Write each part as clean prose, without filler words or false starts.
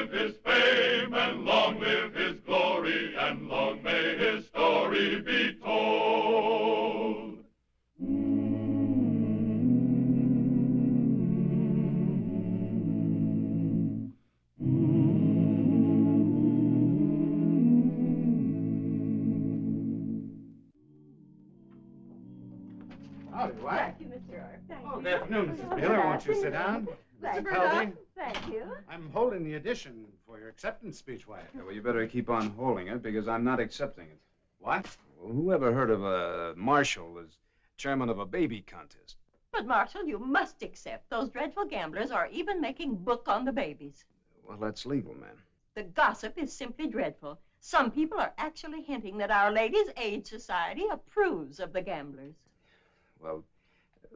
live his fame, and long live his glory, and long may his story be told. Howdy, Wyatt. Thank you, Mr. Earp. Thank Oh, you. good afternoon, Mrs. Beeler. Won't you sit down? Thank Mr. you. Pelby. Thank you. I'm holding the edition for your acceptance speech, Wyatt. Yeah, well, you better keep on holding it because I'm not accepting it. What? Well, who ever heard of a marshal as chairman of a baby contest? But, Marshal, you must accept those dreadful gamblers are even making book on the babies. Well, that's legal, man. The gossip is simply dreadful. Some people are actually hinting that Our Ladies' Aid Society approves of the gamblers. Well,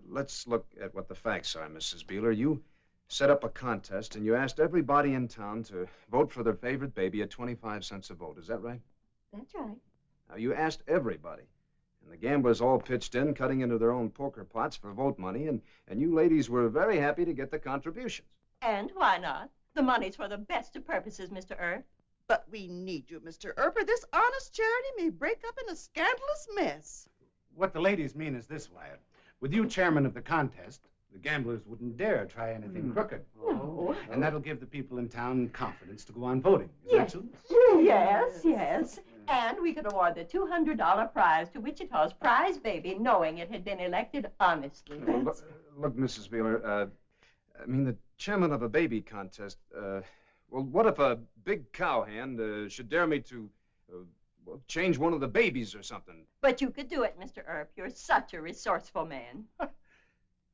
let's look at what the facts are, Mrs. Beeler. You set up a contest and you asked everybody in town to vote for their favorite baby at 25 cents a vote. Is that right? That's right. Now, you asked everybody. And the gamblers all pitched in, cutting into their own poker pots for vote money, and you ladies were very happy to get the contributions. And why not? The money's for the best of purposes, Mr. Earp. But we need you, Mr. Earp, or this honest charity may break up in a scandalous mess. What the ladies mean is this, Wyatt. With you chairman of the contest, the gamblers wouldn't dare try anything crooked. No. And that'll give the people in town confidence to go on voting. Is Yes. that so? Yes, yes. And we could award the $200 prize to Wichita's prize baby, knowing it had been elected honestly. Well, look, Mrs. Beeler, I mean, the chairman of a baby contest, well, what if a big cowhand should dare me to, well, change one of the babies or something? But you could do it, Mr. Earp. You're such a resourceful man.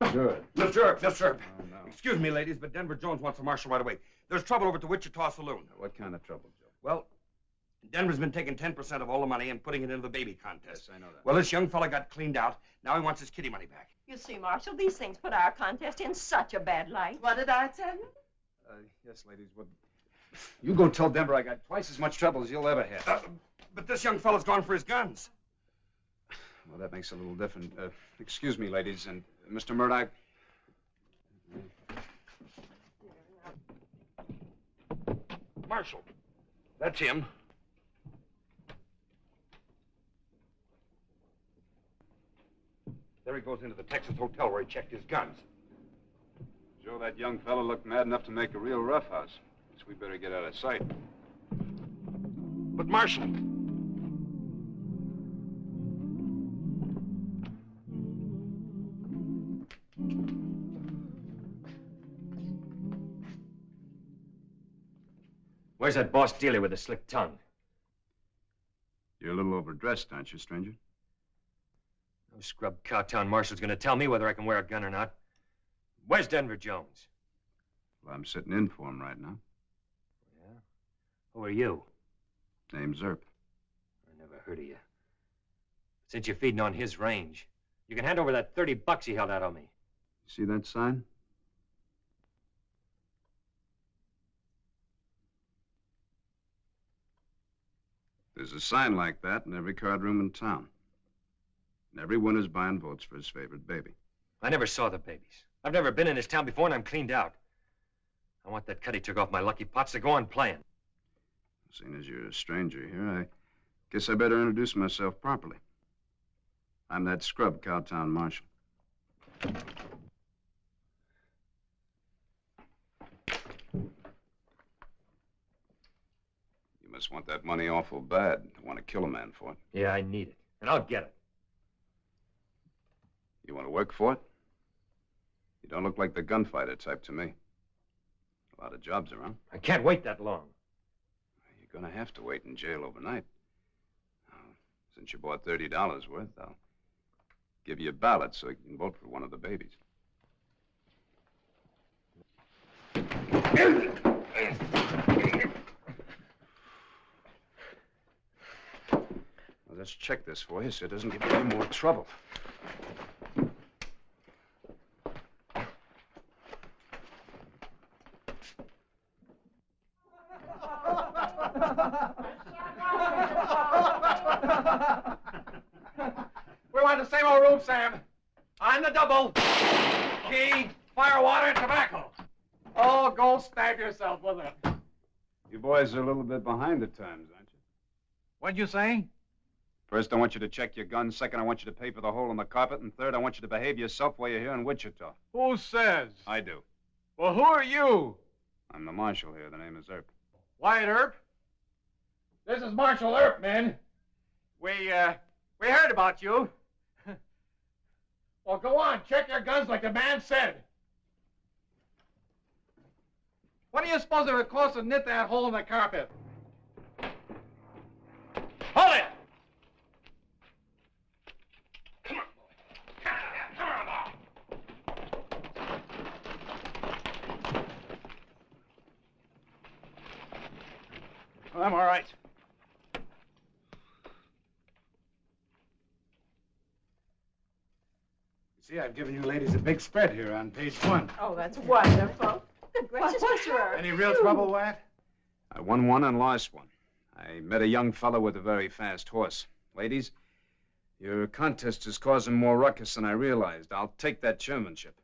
Good. Mr. Earp, Mr. Earp. Oh, no. Excuse me, ladies, but Denver Jones wants a marshal right away. There's trouble over at the Wichita Saloon. What kind of trouble, Joe? Well, Denver's been taking 10% of all the money and putting it into the baby contest. Yes, I know that. Well, this young fella got cleaned out. Now he wants his kitty money back. You see, Marshal, these things put our contest in such a bad light. What did I tell you? Yes, ladies, well, you go tell Denver I got twice as much trouble as you'll ever have. But this young fella's gone for his guns. Well, that makes it a little different. Excuse me, ladies, and Mr. Murdoch. Marshal. That's him. There he goes into the Texas hotel where he checked his guns. Joe, that young fellow looked mad enough to make a real roughhouse. Guess we better get out of sight. But Marshal. Where's that boss dealer with the slick tongue? You're a little overdressed, aren't you, stranger? No scrub cowtown marshal's gonna tell me whether I can wear a gun or not. Where's Denver Jones? Well, I'm sitting in for him right now. Yeah? Who are you? Name's Earp. I never heard of you. Since you're feeding on his range, you can hand over that $30 he held out on me. See that sign? There's a sign like that in every card room in town. And every winner's buying votes for his favorite baby. I never saw the babies. I've never been in this town before, and I'm cleaned out. I want that cut he took off my lucky pots to go on playing. Seeing as you're a stranger here, I guess I better introduce myself properly. I'm that scrub Cowtown Marshal. You must want that money awful bad. Want to kill a man for it. Yeah, I need it, and I'll get it. You want to work for it? You don't look like the gunfighter type to me. A lot of jobs around. I can't wait that long. You're gonna have to wait in jail overnight. Now, since you bought $30 worth, I'll give you a ballot so you can vote for one of the babies. Well, let's check this for you so it doesn't give you any more trouble. We're on the same old room, Sam. On the double. Key, fire, water, and tobacco. Oh, go stab yourself with it. You boys are a little bit behind the times, aren't you? What'd you say? First, I want you to check your guns. Second, I want you to pay for the hole in the carpet. And third, I want you to behave yourself while you're here in Wichita. Who says? I do. Well, who are you? I'm the marshal here. The name is Earp. Wyatt Earp? This is Marshall Earp, man. We heard about you. Well, go on. Check your guns like the man said. What do you suppose it would cost to knit that hole in the carpet? Hold it! Come on, boy. Come on, now. I'm all right. See, I've given you ladies a big spread here on page 1. Oh, that's wonderful. Good gracious, Mr. Earp. Any real trouble, Wyatt? I won one and lost one. I met a young fellow with a very fast horse. Ladies, your contest is causing more ruckus than I realized. I'll take that chairmanship.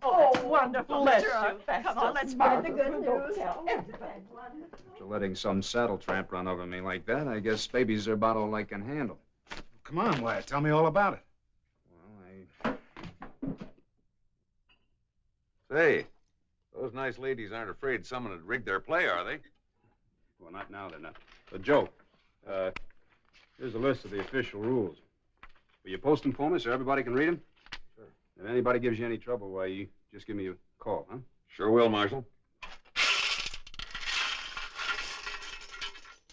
Oh, that's wonderful, bless Mr. Earp. you. Come on, let's spread the good news. After letting some saddle tramp run over me like that, I guess babies are about all I can handle. Come on, Wyatt. Tell me all about it. Well, Say, those nice ladies aren't afraid someone had rigged their play, are they? Well, not now, they're not. But, Joe, here's a list of the official rules. Will you post them for me so everybody can read them? Sure. If anybody gives you any trouble, why, you just give me a call, huh? Sure will, Marshal.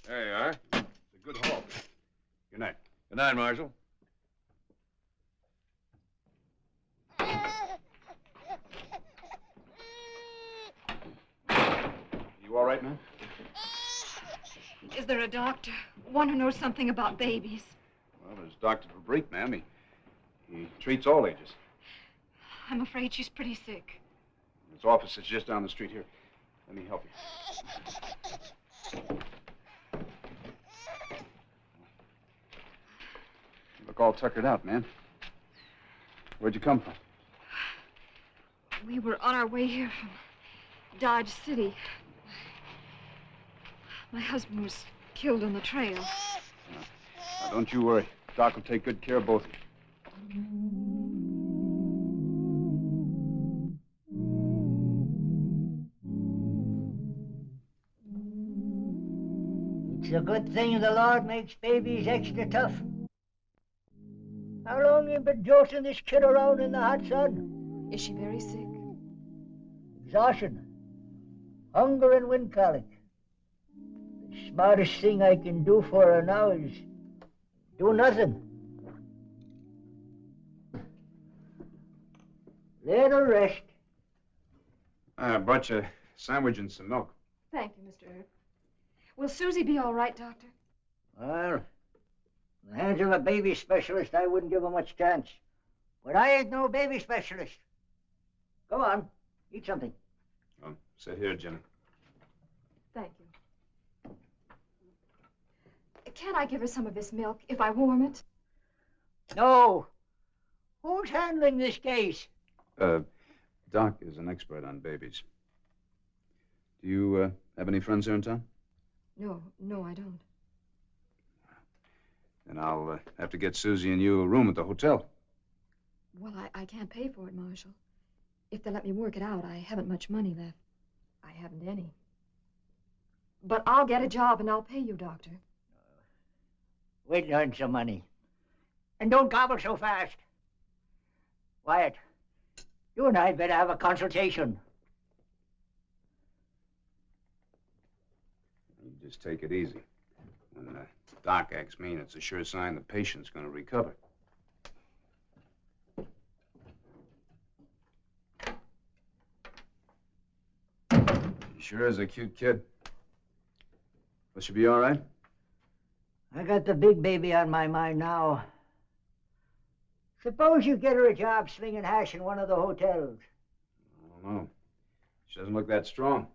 There you are. It's a good haul. Good night. Good night, Marshal. You all right, man? Is there a doctor? One who knows something about babies. Well, there's Dr. Fabrique, ma'am. He treats all ages. I'm afraid she's pretty sick. His office is just down the street here. Let me help you. You look all tuckered out, man. Where'd you come from? We were on our way here from Dodge City. My husband was killed on the trail. Now, don't you worry. Doc will take good care of both of you. It's a good thing the Lord makes babies extra tough. How long you been jolting this kid around in the hot sun? Is she very sick? Exhaustion, hunger, and wind colic. The smartest thing I can do for her now is do nothing. Let her rest. I brought you a sandwich and some milk. Thank you, Mr. Earp. Will Susie be all right, Doctor? Well, in the hands of a baby specialist, I wouldn't give her much chance. But I ain't no baby specialist. Go on, eat something. Oh, sit here, Jenny. Thank you. Can't I give her some of this milk if I warm it? No. Who's handling this case? Doc is an expert on babies. Do you have any friends here in town? No, I don't. Then I'll have to get Susie and you a room at the hotel. Well, I can't pay for it, Marshal. If they let me work it out, I haven't much money left. I haven't any. But I'll get a job and I'll pay you, Doctor. We'll earn some money. And don't gobble so fast. Wyatt, you and I'd better have a consultation. You just take it easy. When the doc acts mean, it's a sure sign the patient's going to recover. He sure is a cute kid. Will she be all right? I got the big baby on my mind now. Suppose you get her a job slinging hash in one of the hotels. I don't know. She doesn't look that strong.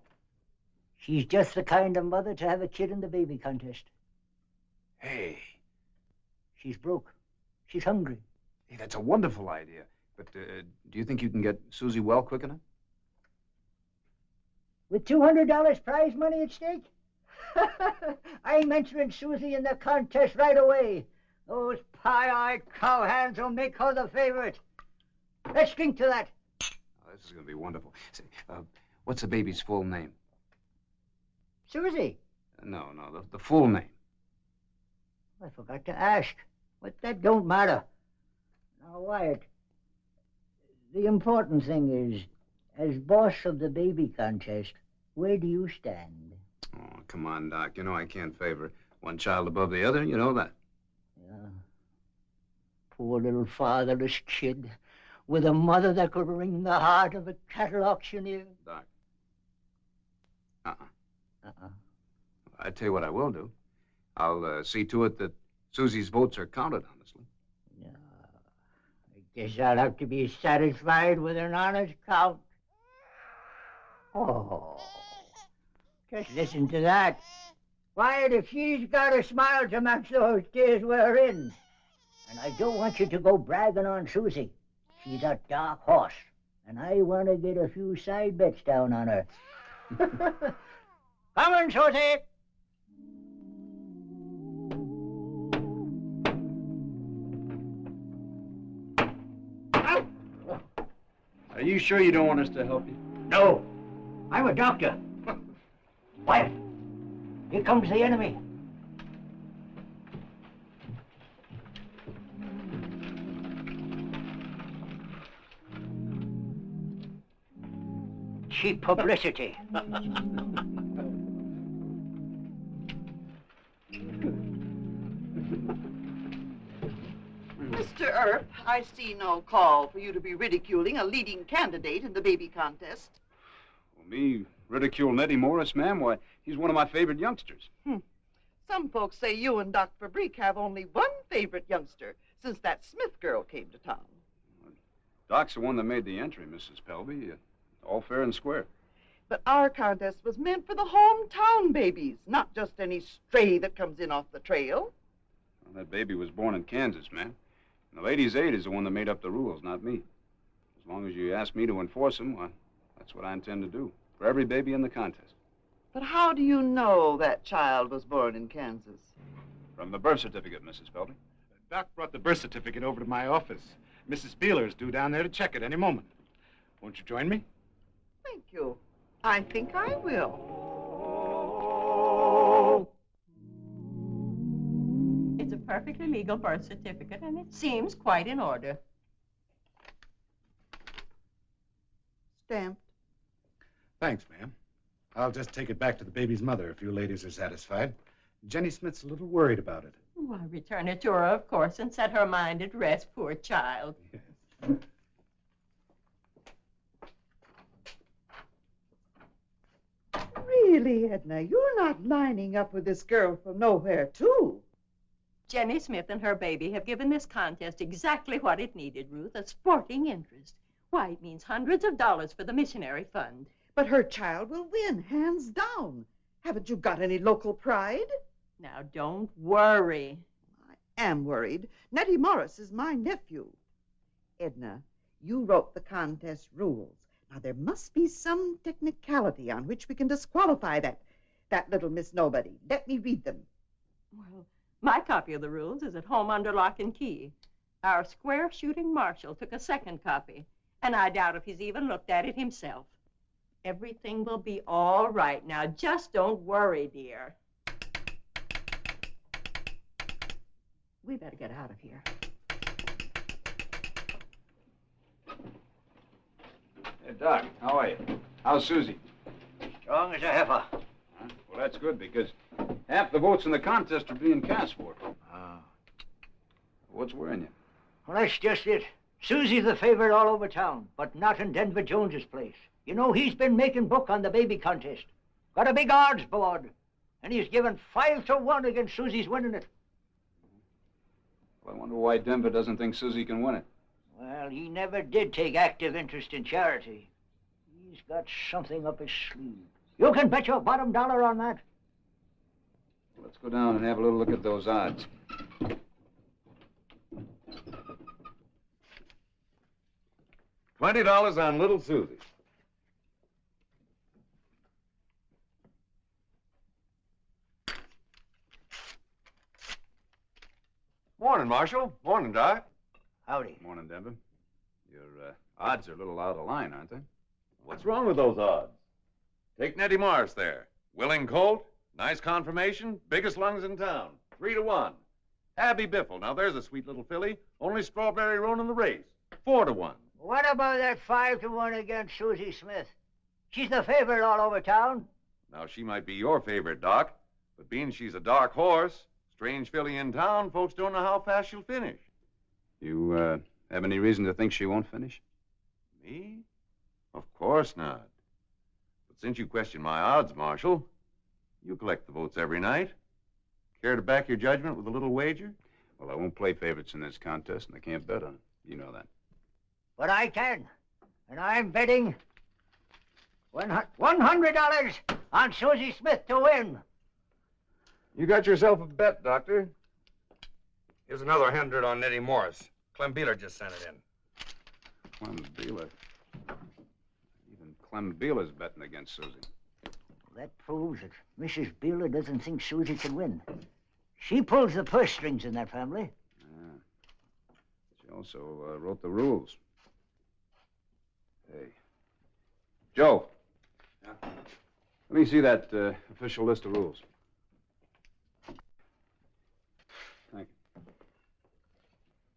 She's just the kind of mother to have a kid in the baby contest. Hey. She's broke. She's hungry. Hey, that's a wonderful idea. But do you think you can get Susie well quick enough? With $200 prize money at stake? I'm entering Susie in the contest right away. Those pie-eyed cowhands will make her the favorite. Let's drink to that. Oh, this is going to be wonderful. Say, what's the baby's full name? Susie. No, the full name. I forgot to ask. But that don't matter. Now, Wyatt, the important thing is, as boss of the baby contest, where do you stand? Oh, come on, Doc. You know I can't favor one child above the other. You know that. Yeah. Poor little fatherless kid with a mother that could wring the heart of a cattle auctioneer. Doc. I tell you what I will do. I'll see to it that Susie's votes are counted, honestly. No. I guess I'll have to be satisfied with an honest count. Oh. Just listen to that. Wyatt, if she's got a smile to match those tears we're in. And I don't want you to go bragging on Susie. She's a dark horse. And I want to get a few side bets down on her. Come on, Susie. Are you sure you don't want us to help you? No. I'm a doctor. Wyatt, here comes the enemy. Cheap publicity. Mr. Earp, I see no call for you to be ridiculing a leading candidate in the baby contest. Well, me ridicule Nettie Morris, ma'am? Why, he's one of my favorite youngsters. Some folks say you and Doc Fabrique have only one favorite youngster since that Smith girl came to town. Doc's the one that made the entry, Mrs. Pelby. All fair and square. But our contest was meant for the hometown babies, not just any stray that comes in off the trail. Well, that baby was born in Kansas, ma'am. And the ladies' aid is the one that made up the rules, not me. As long as you ask me to enforce them, well, that's what I intend to do. For every baby in the contest. But how do you know that child was born in Kansas? From the birth certificate, Mrs. Pelby. Doc brought the birth certificate over to my office. Mrs. Beeler's due down there to check it any moment. Won't you join me? Thank you. I think I will. It's a perfectly legal birth certificate, and it seems quite in order. Stamped. Thanks, ma'am. I'll just take it back to the baby's mother if you ladies are satisfied. Jenny Smith's a little worried about it. Oh, I'll return it to her, of course, and set her mind at rest, poor child. Yes. Really, Edna, you're not lining up with this girl from nowhere, too. Jenny Smith and her baby have given this contest exactly what it needed, Ruth, a sporting interest. Why, it means hundreds of dollars for the missionary fund. But her child will win, hands down. Haven't you got any local pride? Now, don't worry. I am worried. Nettie Morris is my nephew. Edna, you wrote the contest rules. Now, there must be some technicality on which we can disqualify that little Miss Nobody. Let me read them. Well, my copy of the rules is at home under lock and key. Our square-shooting marshal took a second copy, and I doubt if he's even looked at it himself. Everything will be all right. Now, just don't worry, dear. We better get out of here. Hey, Doc, how are you? How's Susie? Strong as a heifer. Huh? Well, that's good, because half the votes in the contest are being cast for her. What's worrying you? Well, that's just it. Susie's the favorite all over town, but not in Denver Jones's place. You know, he's been making book on the baby contest. Got a big odds board, and he's given 5-1 against Susie's winning it. Well, I wonder why Denver doesn't think Susie can win it. Well, he never did take active interest in charity. He's got something up his sleeve. You can bet your bottom dollar on that. Let's go down and have a little look at those odds. $20 on little Susie. Morning, Marshal. Morning, Doc. Howdy. Morning, Denver. Your odds are a little out of line, aren't they? What's wrong with those odds? Take Nettie Morris there. Willing colt, nice conformation, biggest lungs in town. 3-1. Abby Biffle. Now there's a sweet little filly. Only Strawberry Roan in the race. 4-1. What about that 5-1 against Susie Smith? She's the favorite all over town. Now she might be your favorite, Doc, but being she's a dark horse, strange filly in town, folks don't know how fast she'll finish. You have any reason to think she won't finish? Me? Of course not. But since you question my odds, Marshal, you collect the votes every night. Care to back your judgment with a little wager? Well, I won't play favorites in this contest, and I can't bet on it. You know that. But I can. And I'm betting $100 on Susie Smith to win. You got yourself a bet, Doctor. Here's another 100 on Nettie Morris. Clem Beeler just sent it in. Clem Beeler. Even Clem Beeler's betting against Susie. That proves that Mrs. Beeler doesn't think Susie can win. She pulls the purse strings in that family. Yeah. She also wrote the rules. Hey. Joe. Yeah? Let me see that official list of rules. Thank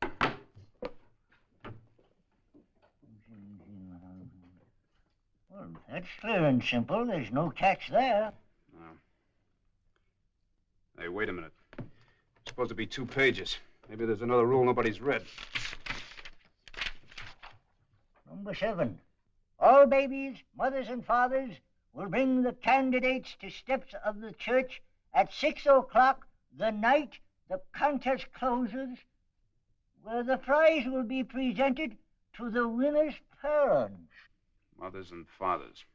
you. Well, that's clear and simple. There's no tax there. No. Hey, wait a minute. It's supposed to be 2 pages. Maybe there's another rule nobody's read. Number 7. All babies, mothers, and fathers will bring the candidates to steps of the church at 6 o'clock the night the contest closes, where the prize will be presented to the winner's parents. Mothers and fathers.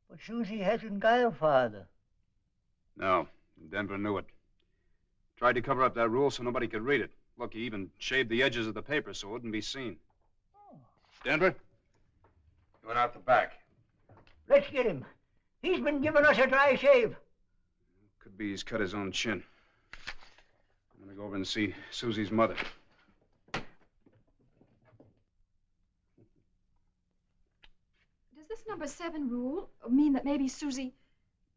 But Susie hasn't got a father. No, Denver knew it. Tried to cover up that rule so nobody could read it. Look, he even shaved the edges of the paper so it wouldn't be seen. Oh. Denver? He went out the back. Let's get him. He's been giving us a dry shave. Could be he's cut his own chin. I'm gonna go over and see Susie's mother. Does this number 7 rule mean that maybe Susie...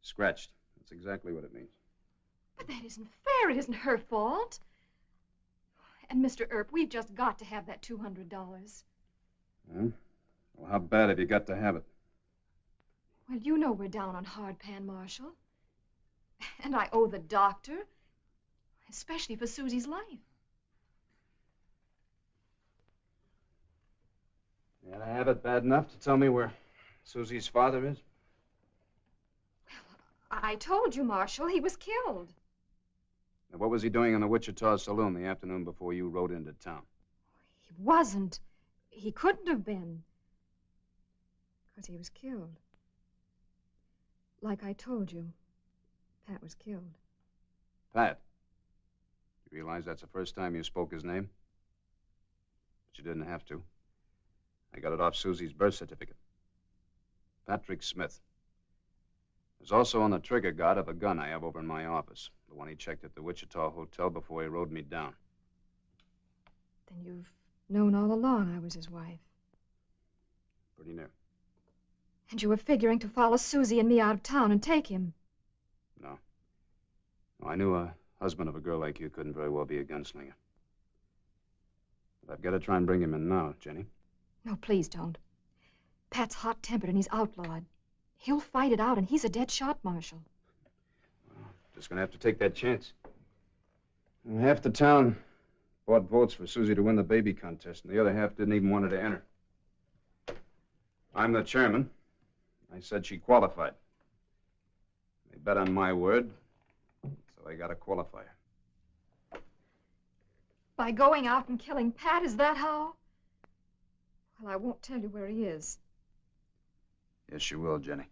Scratched. That's exactly what it means. But that isn't fair. It isn't her fault. And Mr. Earp, we've just got to have that $200. Hmm? Well, how bad have you got to have it? Well, you know we're down on hardpan, Marshal. And I owe the doctor, especially for Susie's life. You gotta have it bad enough to tell me where Susie's father is? I told you, Marshal, he was killed. Now, what was he doing in the Wichita saloon the afternoon before you rode into town? He wasn't. He couldn't have been. Because he was killed. Like I told you, Pat was killed. Pat. You realize that's the first time you spoke his name? But you didn't have to. I got it off Susie's birth certificate. Patrick Smith. There's also on the trigger guard of a gun I have over in my office. The one he checked at the Wichita hotel before he rode me down. Then you've known all along I was his wife. Pretty near. And you were figuring to follow Susie and me out of town and take him. No. No, I knew a husband of a girl like you couldn't very well be a gunslinger. But I've got to try and bring him in now, Jenny. No, please don't. Pat's hot-tempered and he's outlawed. He'll fight it out, and he's a dead shot, Marshal. Well, just gonna have to take that chance. And half the town bought votes for Susie to win the baby contest, and the other half didn't even want her to enter. I'm the chairman. I said she qualified. They bet on my word, so I got to qualify her. By going out and killing Pat, is that how? Well, I won't tell you where he is. Yes, you will, Jenny.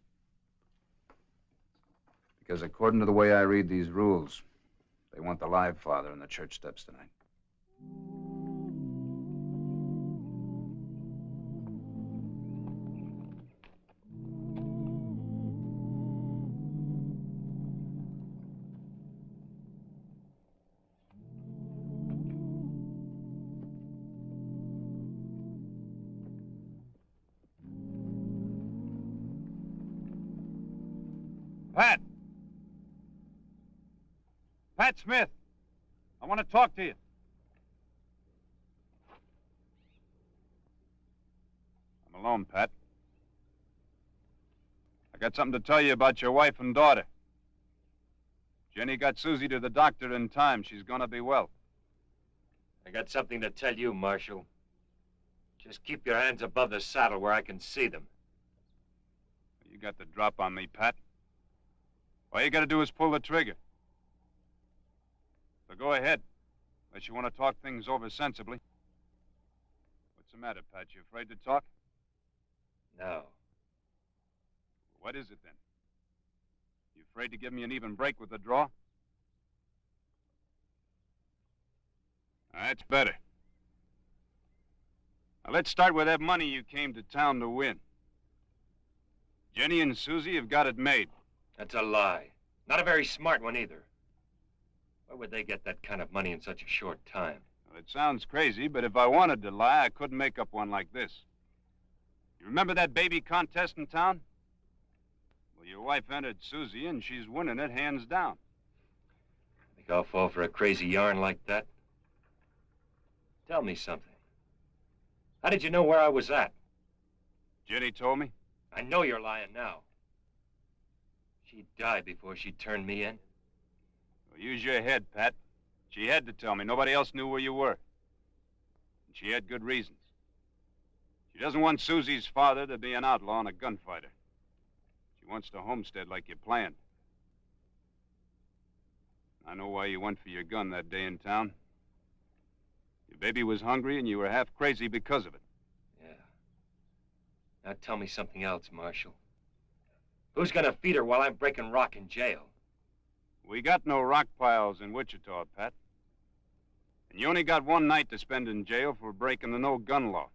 Because according to the way I read these rules, they want the live father in the church steps tonight. Pat! Pat Smith! I want to talk to you. I'm alone, Pat. I got something to tell you about your wife and daughter. Jenny got Susie to the doctor in time. She's gonna be well. I got something to tell you, Marshal. Just keep your hands above the saddle where I can see them. You got the drop on me, Pat. All you gotta do is pull the trigger. So go ahead, unless you want to talk things over sensibly. What's the matter, Pat? You afraid to talk? No. What is it, then? You afraid to give me an even break with the draw? That's better. Now, let's start with that money you came to town to win. Jenny and Susie have got it made. That's a lie. Not a very smart one, either. Where would they get that kind of money in such a short time? Well, it sounds crazy, but if I wanted to lie, I couldn't make up one like this. You remember that baby contest in town? Well, your wife entered Susie, and she's winning it hands down. Think I'll fall for a crazy yarn like that? Tell me something. How did you know where I was at? Jenny told me. I know you're lying now. She died before she turned me in. Well, use your head, Pat. She had to tell me. Nobody else knew where you were. And she had good reasons. She doesn't want Susie's father to be an outlaw and a gunfighter. She wants to homestead like you planned. I know why you went for your gun that day in town. Your baby was hungry and you were half crazy because of it. Yeah. Now tell me something else, Marshal. Who's gonna feed her while I'm breaking rock in jail? We got no rock piles in Wichita, Pat. And you only got one night to spend in jail for breaking the no-gun law.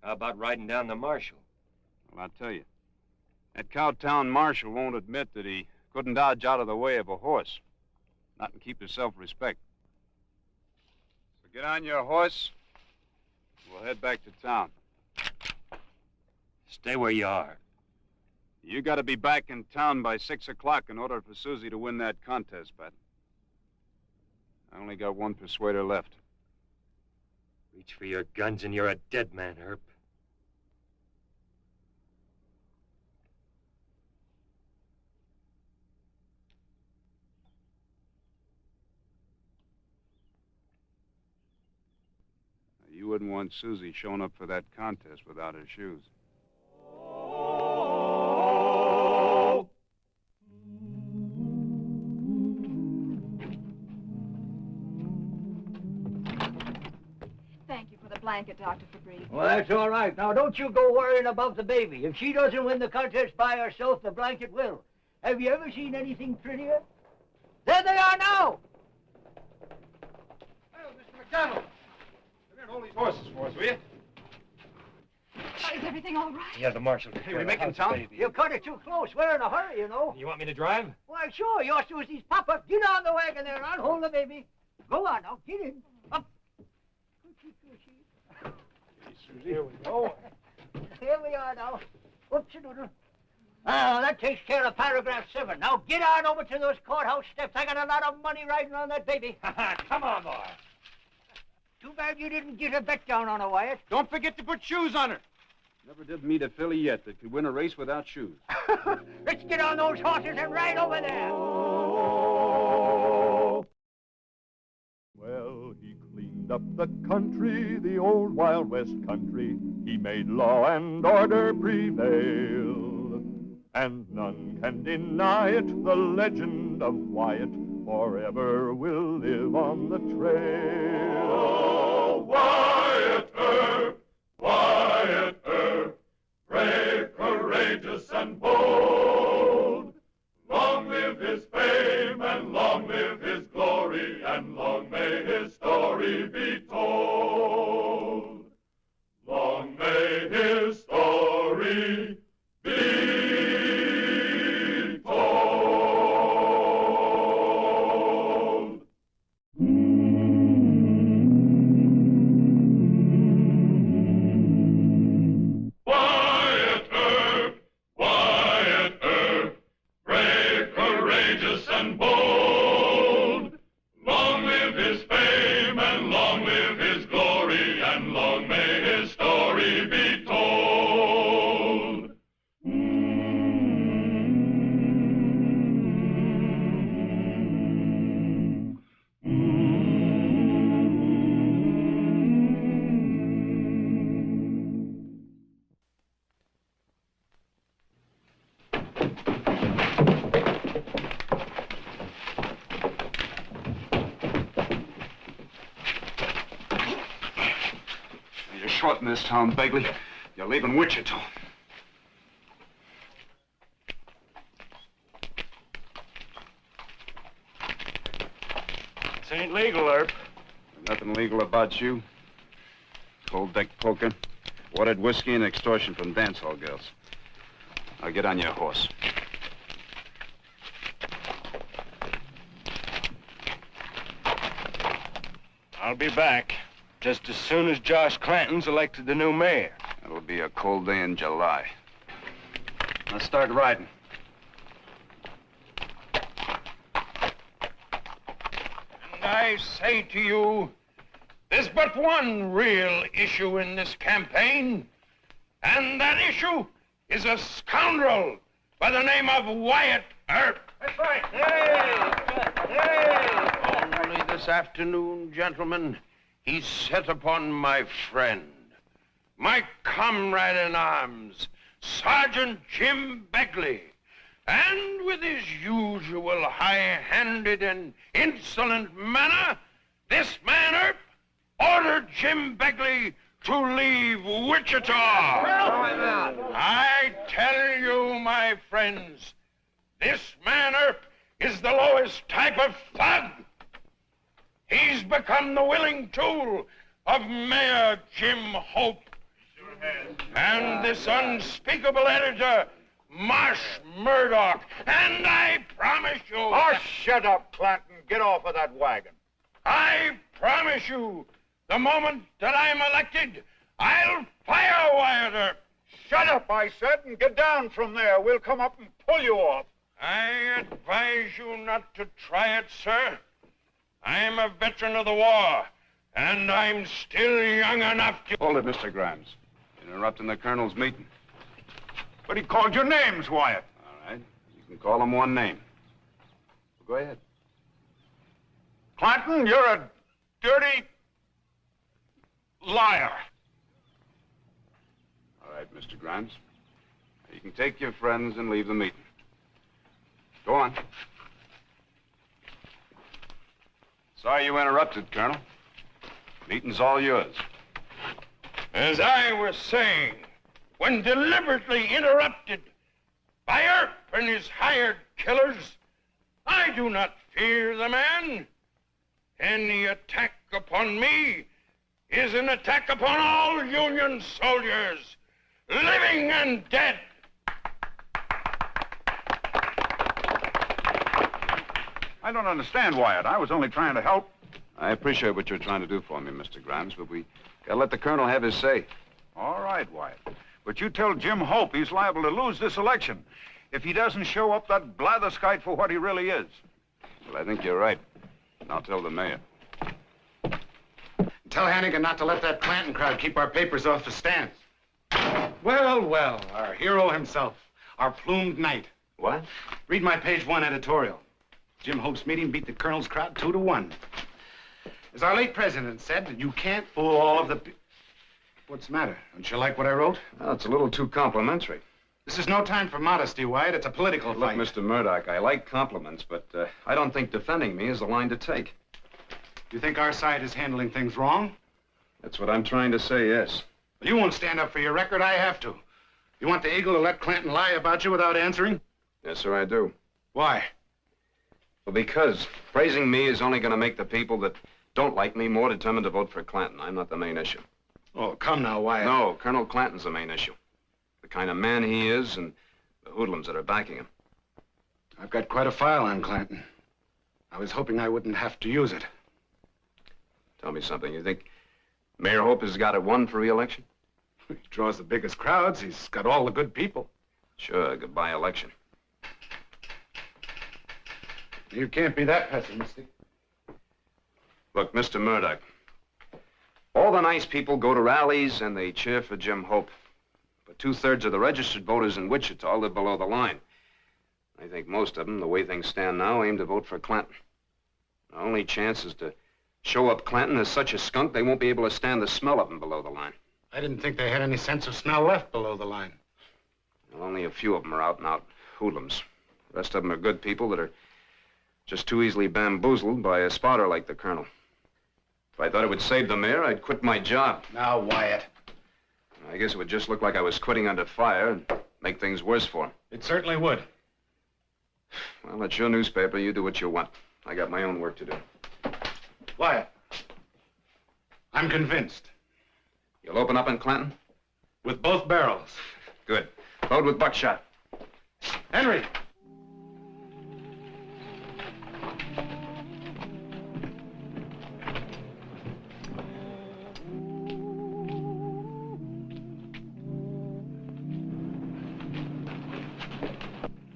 How about riding down the Marshal? Well, I'll tell you. That Cowtown marshal won't admit that he couldn't dodge out of the way of a horse. Not and keep his self-respect. So get on your horse. We'll head back to town. Stay where you are. You got to be back in town by 6 o'clock in order for Susie to win that contest, Pat. I only got one persuader left. Reach for your guns and you're a dead man, Earp. You wouldn't want Susie showing up for that contest without her shoes. Thank you for the blanket, Dr. Fabry. Well, that's all right. Now, don't you go worrying about the baby. If she doesn't win the contest by herself, the blanket will. Have you ever seen anything prettier? There they are now! Well, Mr. McDonald. Come here and hold these horses for us, will you? Is everything all right? Yeah, the Marshal. Hey, we making town? You cut it too close. We're in a hurry, you know. You want me to drive? Why, sure. You're Susie's papa. Get on the wagon there. I'll hold the baby. Go on now. Get in. Up. Hey, Susie. Here we go. Here we are now. Whoops-a-doodle. Oh, that takes care of paragraph 7. Now get on over to those courthouse steps. I got a lot of money riding on that baby. Come on, boy. Too bad you didn't get a bet down on her, Wyatt. Don't forget to put shoes on her. Never did meet a filly yet that could win a race without shoes. Let's get on those horses and ride over there. Well, he cleaned up the country, the old Wild West country. He made law and order prevail. And none can deny it, the legend of Wyatt forever will live on the trail. Oh, Wyatt Earp, Wyatt Earp, brave, courageous, and bold. Long live his fame, and long live his glory, and long may his story be told. Long may his story be told. Wyatt Earp, Wyatt Earp, brave, and bold. Long live his fame, and long live his glory, and long may his story be told. You're short in this town, Begley. You're leaving Wichita. This ain't legal, Earp. Nothing legal about you. Cold deck poker, watered whiskey, and extortion from dance hall girls. Now get on your horse. I'll be back just as soon as Josh Clanton's elected the new mayor. It'll be a cold day in July. Let's start riding. And I say to you, there's but one real issue in this campaign, and that issue is a scoundrel by the name of Wyatt Earp. That's right. Only this afternoon, gentlemen, he set upon my friend, my comrade in arms, Sergeant Jim Begley, and with his usual high-handed and insolent manner, this man Earp ordered Jim Begley to leave Wichita. I tell you, my friends, this man Earp is the lowest type of thug. He's become the willing tool of Mayor Jim Hope. Sure has. And this unspeakable editor, Marsh Murdoch. And I promise you... Oh, shut up, Clanton. Get off of that wagon. I promise you, the moment that I'm elected, I'll fire Wyatt Earp. Shut up, I said, and get down from there. We'll come up and pull you off. I advise you not to try it, sir. I'm a veteran of the war, and I'm still young enough to... Hold it, Mr. Grimes. You're interrupting the colonel's meeting. But he called your names, Wyatt. All right. You can call him one name. Go ahead. Clanton, you're a dirty liar. All right, Mr. Grimes. You can take your friends and leave the meeting. Go on. Sorry you interrupted, Colonel. Meeting's all yours. As I was saying, when deliberately interrupted by Earp and his hired killers, I do not fear the man. Any attack upon me is an attack upon all Union soldiers, living and dead. I don't understand, Wyatt. I was only trying to help. I appreciate what you're trying to do for me, Mr. Grimes, but we gotta let the colonel have his say. All right, Wyatt. But you tell Jim Hope he's liable to lose this election if he doesn't show up that blatherskite for what he really is. Well, I think you're right. And I'll tell the mayor. Tell Hannigan not to let that Clanton crowd keep our papers off the stands. Well, well, our hero himself, our plumed knight. What? Read my page 1 editorial. Jim Hope's meeting beat the colonel's crowd 2-1. As our late president said, you can't fool all of the... What's the matter? Don't you like what I wrote? Well, it's a little too complimentary. This is no time for modesty, Wyatt. It's a political Look, fight. Mr. Murdoch, I like compliments, but I don't think defending me is the line to take. You think our side is handling things wrong? That's what I'm trying to say, yes. Well, you won't stand up for your record. I have to. You want the Eagle to let Clanton lie about you without answering? Yes, sir, I do. Why? Well, because praising me is only going to make the people that don't like me more determined to vote for Clanton. I'm not the main issue. Oh, come now, Wyatt. No, Colonel Clanton's the main issue. The kind of man he is and the hoodlums that are backing him. I've got quite a file on Clanton. I was hoping I wouldn't have to use it. Tell me something. You think Mayor Hope has got it won for re-election? He draws the biggest crowds. He's got all the good people. Sure, goodbye election. You can't be that pessimistic. Look, Mr. Murdoch, all the nice people go to rallies and they cheer for Jim Hope. But 2/3 of the registered voters in Wichita live below the line. I think most of them, the way things stand now, aim to vote for Clinton. The only chance is to show up Clinton as such a skunk they won't be able to stand the smell of him below the line. I didn't think they had any sense of smell left below the line. Well, only a few of them are out-and-out hoodlums. The rest of them are good people that are just too easily bamboozled by a spotter like the colonel. If I thought it would save the mayor, I'd quit my job. Now, Wyatt. I guess it would just look like I was quitting under fire and make things worse for him. It certainly would. Well, it's your newspaper. You do what you want. I got my own work to do. Wyatt, I'm convinced. You'll open up in Clinton? With both barrels. Good. Load with buckshot. Henry!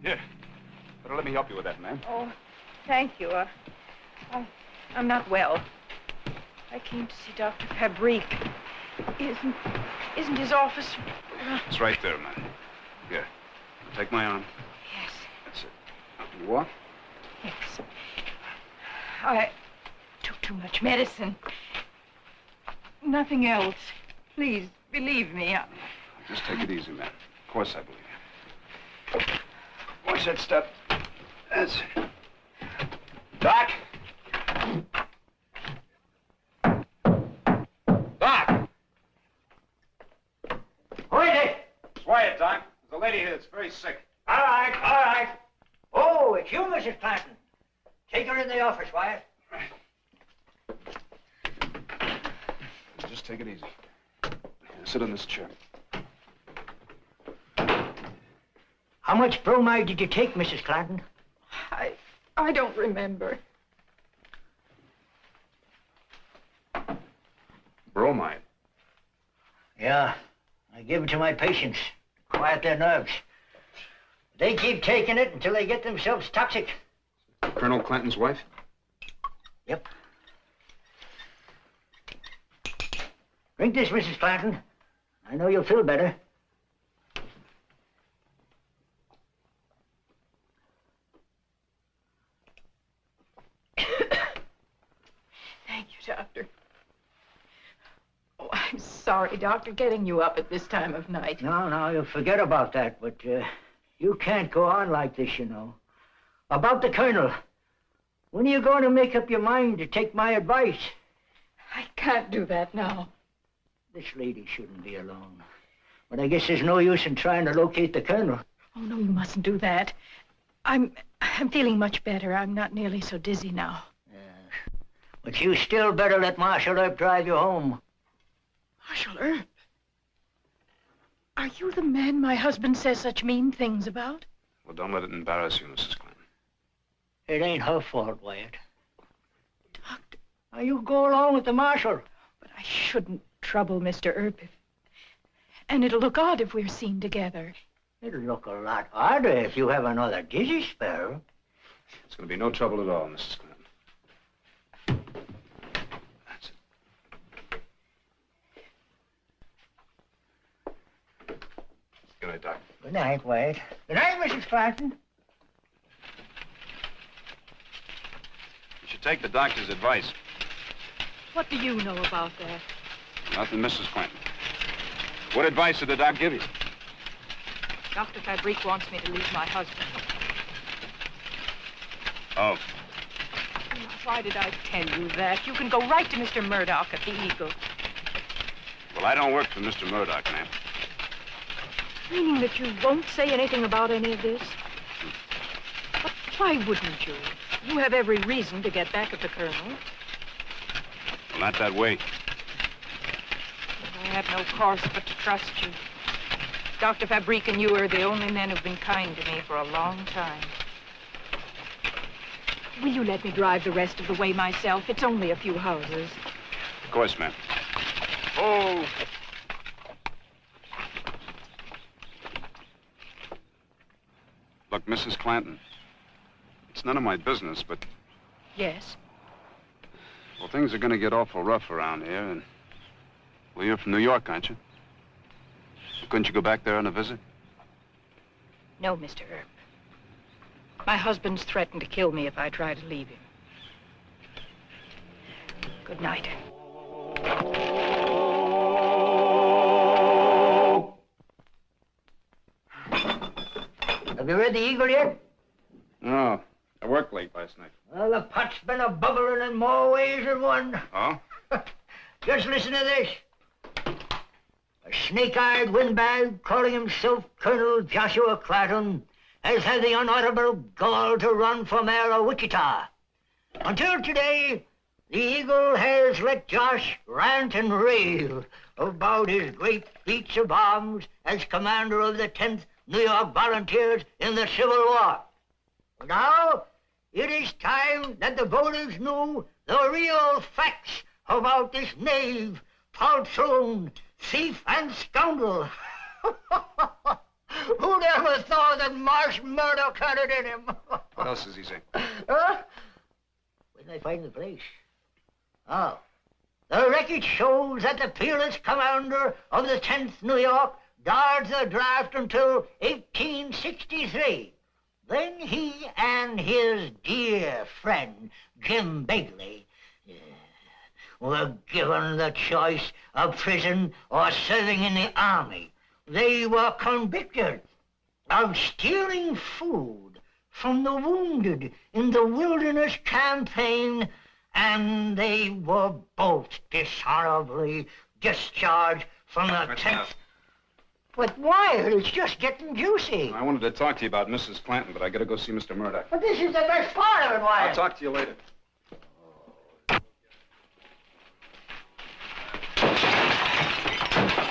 Here. Better let me help you with that, man. Oh, thank you. I'm not well. I came to see Dr. Fabrique. Isn't his office... It's right there, man. Here. Take my arm. Yes. That's it. Now, can you walk? Yes. I took too much medicine. Nothing else. Please, believe me. Just take it easy, man. Of course I believe you. Watch that step. That's it. Doc! Doc! Who is it? It's Wyatt, Doc. There's a lady here that's very sick. All right, all right. Oh, it's you, Mrs. Clanton. Take her in the office, Wyatt. Just take it easy. Sit in this chair. How much bromide did you take, Mrs. Clanton? I don't remember. Bromide? Yeah, I give it to my patients to quiet their nerves. They keep taking it until they get themselves toxic. Colonel Clinton's wife? Yep. Drink this, Mrs. Clanton. I know you'll feel better. Thank you, Doctor. Oh, I'm sorry, Doctor, getting you up at this time of night. No, you'll forget about that, but you can't go on like this, you know. About the Colonel. When are you going to make up your mind to take my advice? I can't do that now. This lady shouldn't be alone. But I guess there's no use in trying to locate the Colonel. Oh, no, you mustn't do that. I'm feeling much better. I'm not nearly so dizzy now. But you still better let Marshal Earp drive you home. Marshal Earp? Are you the man my husband says such mean things about? Well, don't let it embarrass you, Mrs. Clinton. It ain't her fault, Wyatt. Doctor. Now, you go along with the Marshal. But I shouldn't trouble Mr. Earp and it'll look odd if we're seen together. It'll look a lot odder if you have another dizzy spell. It's going to be no trouble at all, Mrs. Clinton. That's it. Good night, Doc. Good night, Wyatt. Good night, Mrs. Clanton. You should take the doctor's advice. What do you know about that? Nothing, Mrs. Clinton. What advice did the doc give you? Dr. Fabrique wants me to leave my husband. Oh. Why did I tell you that? You can go right to Mr. Murdoch at the Eagle. Well, I don't work for Mr. Murdoch, ma'am. Meaning that you won't say anything about any of this? But why wouldn't you? You have every reason to get back at the Colonel. Well, not that way. I have no course but to trust you. Dr. Fabrique and you are the only men who've been kind to me for a long time. Will you let me drive the rest of the way myself? It's only a few houses. Of course, ma'am. Oh! Look, Mrs. Clanton, it's It's none of my business, but, Yes. well, things are going to get awful rough around here, and, well, you're from New York, aren't you? Couldn't you go back there on a visit? No, Mr. Earp. My husband's threatened to kill me if I try to leave him. Good night. Have you read the Eagle yet? No. I worked late last night. Well, the pot's been a-bubbling in more ways than one. Oh? Just listen to this. A snake-eyed windbag calling himself Colonel Joshua Clanton has had the unutterable gall to run for mayor of Wichita. Until today, the Eagle has let Josh rant and rave about his great feats of arms as commander of the 10th New York Volunteers in the Civil War. Now, it is time that the voters knew the real facts about this knave, poltroon, thief, and scoundrel. Who'd ever thought that Marsh Murdoch had it in him? What else does he say? Huh? Where did I find the place? Oh. The record shows that the peerless commander of the 10th New York dodged the draft until 1863. Then he and his dear friend, Jim Begley, were given the choice of prison or serving in the army. They were convicted of stealing food from the wounded in the Wilderness Campaign, and they were both dishonorably discharged from the 10th. But Wyatt, it's just getting juicy. I wanted to talk to you about Mrs. Clanton, but I gotta go see Mr. Murdoch. But this is the best part of it, Wyatt. I'll talk to you later.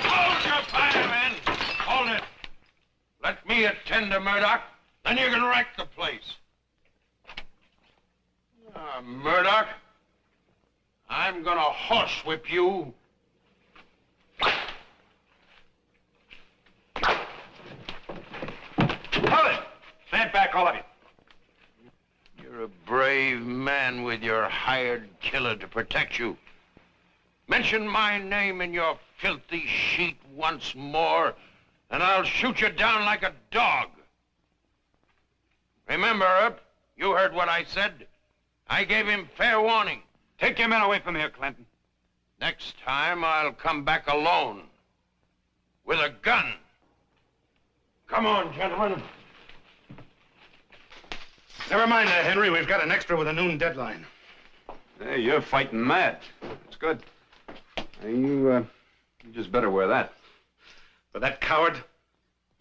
Hold your fire, men! Hold it! Let me attend to Murdoch, then you can wreck the place. Murdoch, I'm gonna horsewhip you. Hold it! Stand back, all of you. You're a brave man with your hired killer to protect you. Mention my name in your filthy sheet once more, and I'll shoot you down like a dog. Remember, Earp, you heard what I said. I gave him fair warning. Take your men away from here, Clanton. Next time, I'll come back alone. With a gun. Come on, gentlemen. Never mind that, Henry. We've got an extra with a noon deadline. Hey, you're fighting mad. It's good. Hey, you just better wear that. For that coward?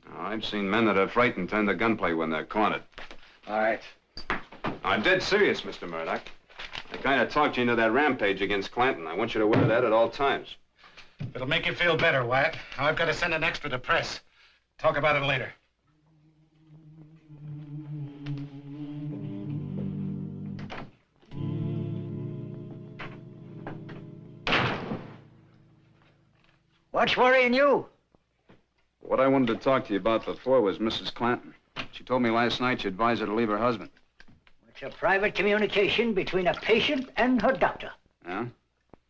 Oh, I've seen men that are frightened turn to gunplay when they're cornered. All right. I'm dead serious, Mr. Murdoch. I kind of talked you into that rampage against Clanton. I want you to wear that at all times. It'll make you feel better, Wyatt. Now I've got to send an extra to press. Talk about it later. What's worrying you? What I wanted to talk to you about before was Mrs. Clanton. She told me last night she advised her to leave her husband. It's a private communication between a patient and her doctor. Yeah?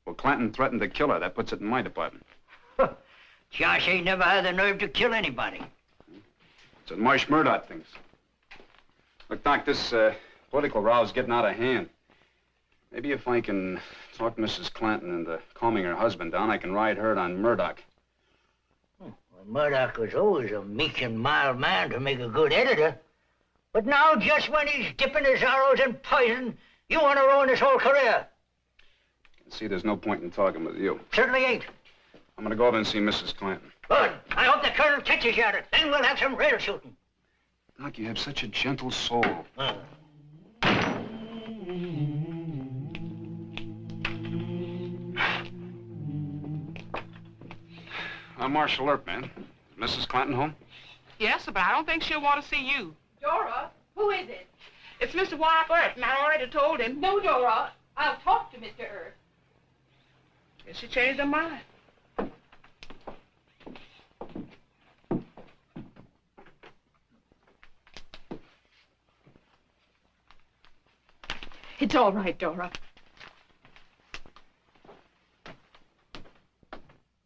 Well, Clanton threatened to kill her. That puts it in my department. Josh ain't never had the nerve to kill anybody. It's what Marsh Murdoch thinks. Look, Doc, this political row's getting out of hand. Maybe if I can talk Mrs. Clanton into calming her husband down, I can ride herd on Murdoch. Well, Murdoch was always a meek and mild man to make a good editor. But now, just when he's dipping his arrows in poison, you want to ruin his whole career. See, there's no point in talking with you. Certainly ain't. I'm gonna go over and see Mrs. Clanton. Good. I hope the colonel catches you at it. Then we'll have some real shooting. Doc, you have such a gentle soul. I'm Marshal Earp, man. Is Mrs. Clanton home? Yes, but I don't think she'll want to see you. Dora, who is it? It's Mr. Wyatt Earp, and I already told him. No, Dora. I'll talk to Mr. Earp. Guess she changed her mind. It's all right, Dora.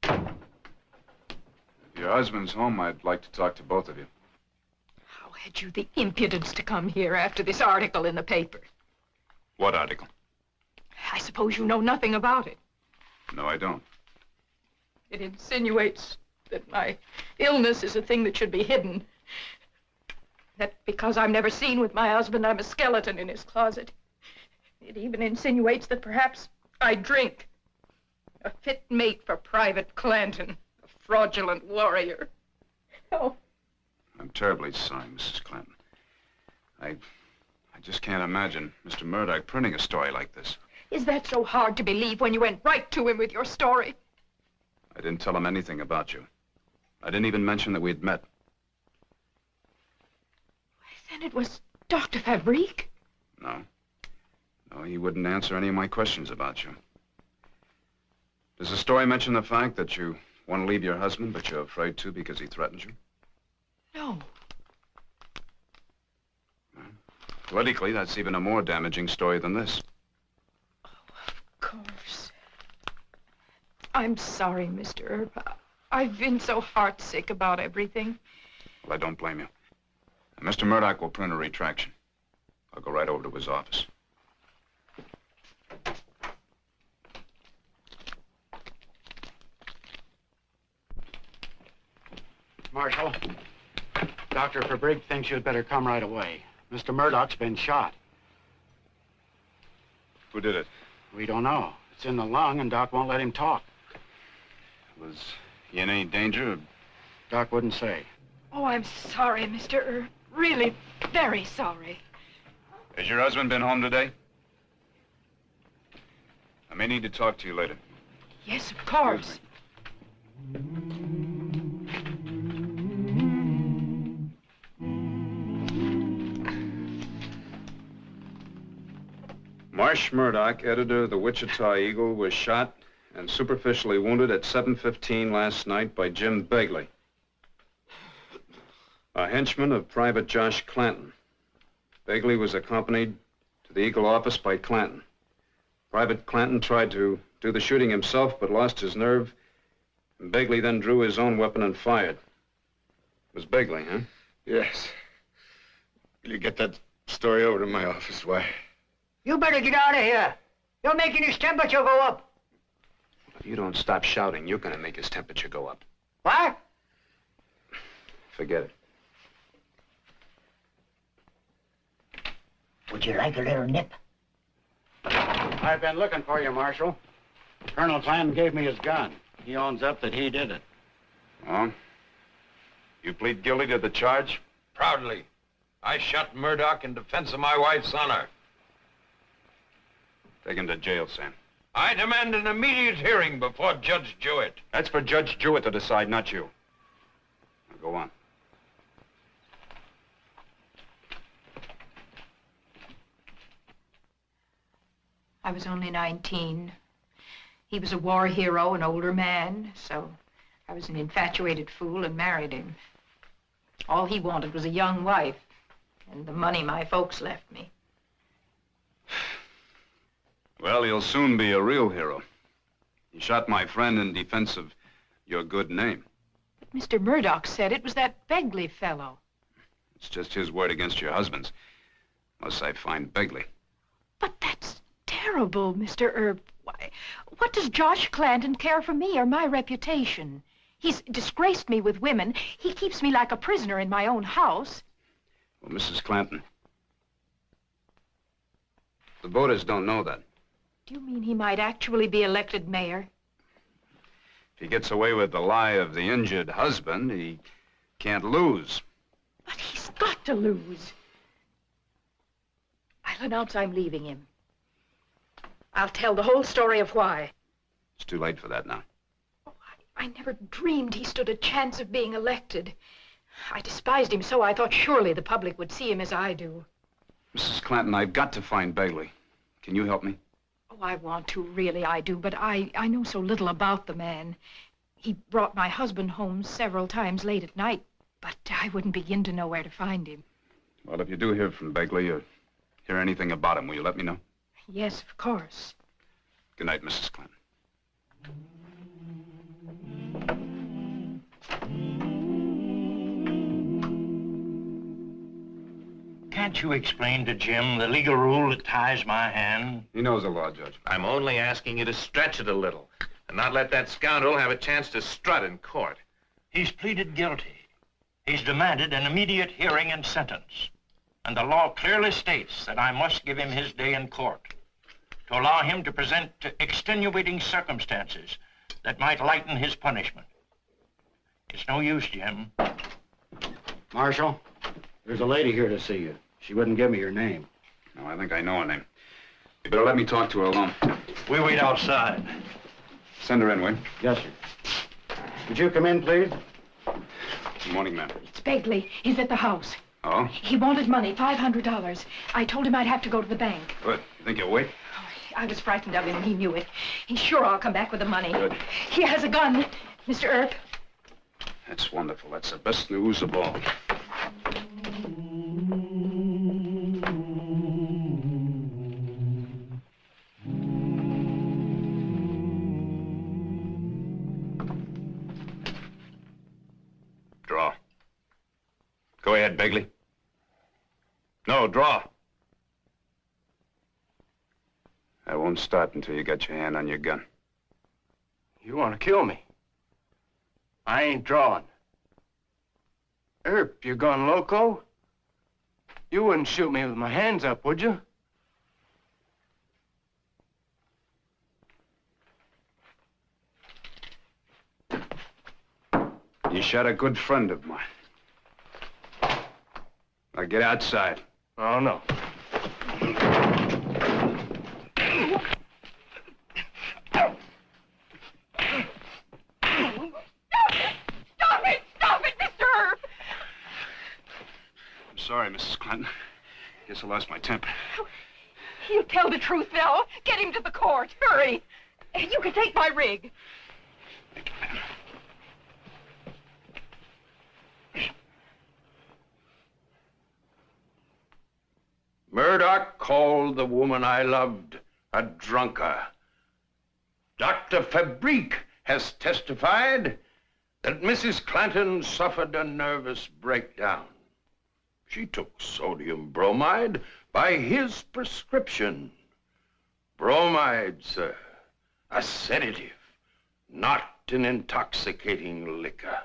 If your husband's home, I'd like to talk to both of you. How had you the impudence to come here after this article in the paper? What article? I suppose you know nothing about it. No, I don't. It insinuates that my illness is a thing that should be hidden. That because I'm never seen with my husband, I'm a skeleton in his closet. It even insinuates that perhaps I drink. A fit mate for Private Clanton, a fraudulent warrior. Oh. I'm terribly sorry, Mrs. Clanton. I just can't imagine Mr. Murdoch printing a story like this. Is that so hard to believe when you went right to him with your story? I didn't tell him anything about you. I didn't even mention that we'd met. Then it was Dr. Fabrique? No. No, he wouldn't answer any of my questions about you. Does the story mention the fact that you want to leave your husband, but you're afraid to because he threatens you? No. Politically, that's even a more damaging story than this. Oh, of course. I'm sorry, Mr. Earp. I've been so heartsick about everything. Well, I don't blame you. And Mr. Murdoch will print a retraction. I'll go right over to his office. Marshal, Dr. Fabrique thinks you'd better come right away. Mr. Murdoch's been shot. Who did it? We don't know. It's in the lung, and Doc won't let him talk. Was he in any danger? Doc wouldn't say. Oh, I'm sorry, Mr. Earp. Really, very sorry. Has your husband been home today? I may need to talk to you later. Yes, of course. Marsh Murdoch, editor of the Wichita Eagle, was shot and superficially wounded at 7:15 last night by Jim Begley, a henchman of Private Josh Clanton. Begley was accompanied to the Eagle office by Clanton. Private Clanton tried to do the shooting himself, but lost his nerve, and Begley then drew his own weapon and fired. It was Begley, huh? Yes. Will you get that story over to my office, Wyatt? You better get out of here. You're making his temperature go up. If you don't stop shouting, you're going to make his temperature go up. What? Forget it. Would you like a little nip? I've been looking for you, Marshal. Colonel Clanton gave me his gun. He owns up that he did it. Oh? You plead guilty to the charge? Proudly. I shot Murdoch in defense of my wife's honor. Take him to jail, Sam. I demand an immediate hearing before Judge Jewett. That's for Judge Jewett to decide, not you. Now go on. I was only 19. He was a war hero, an older man, so I was an infatuated fool and married him. All he wanted was a young wife and the money my folks left me. Well, he'll soon be a real hero. He shot my friend in defense of your good name. But Mr. Murdoch said it was that Begley fellow. It's just his word against your husband's. Unless I find Begley. But that's terrible, Mr. Earp. Why, what does Josh Clanton care for me or my reputation? He's disgraced me with women. He keeps me like a prisoner in my own house. Well, Mrs. Clanton, The voters don't know that. Do you mean he might actually be elected mayor? if he gets away with the lie of the injured husband, he can't lose. But he's got to lose. I'll announce I'm leaving him. I'll tell the whole story of why. It's too late for that now. Oh, I never dreamed he stood a chance of being elected. I despised him so I thought surely the public would see him as I do. Mrs. Clanton, I've got to find Begley. Can you help me? Oh, I want to, really I do, but I know so little about the man. He brought my husband home several times late at night, but I wouldn't begin to know where to find him. Well, if you do hear from Begley or hear anything about him, will you let me know? Yes, of course. Good night, Mrs. Clinton. Can't you explain to Jim the legal rule that ties my hand? He knows the law, Judge. I'm only asking you to stretch it a little and not let that scoundrel have a chance to strut in court. He's pleaded guilty. He's demanded an immediate hearing and sentence. And the law clearly states that I must give him his day in court to allow him to present extenuating circumstances that might lighten his punishment. It's no use, Jim. Marshal, there's a lady here to see you. She wouldn't give me her name. No, I think I know her name. You better let me talk to her alone. We wait outside. Send her in, will you? Yes, sir. Would you come in, please? Good morning, ma'am. It's Begley. He's at the house. Oh? He wanted money, $500. I told him I'd have to go to the bank. Good. You think you'll wait? I was frightened of him, and he knew it. He's sure I'll come back with the money. Good. He has a gun, Mr. Earp. That's wonderful. That's the best news of all. Draw. Go ahead, Begley. No, draw. I won't start until you get your hand on your gun. You want to kill me? I ain't drawing. Earp, you gone loco? You wouldn't shoot me with my hands up, would you? You shot a good friend of mine. Now get outside. Oh, no. Stop it, Mr. Earp! I'm sorry, Mrs. Clinton. Guess I lost my temper. He'll tell the truth, Nell. Get him to the court. Hurry. You can take my rig. Murdoch called the woman I loved a drunker. Dr. Fabrique has testified that Mrs. Clanton suffered a nervous breakdown. She took sodium bromide by his prescription. Bromide, sir, a sedative, not an intoxicating liquor.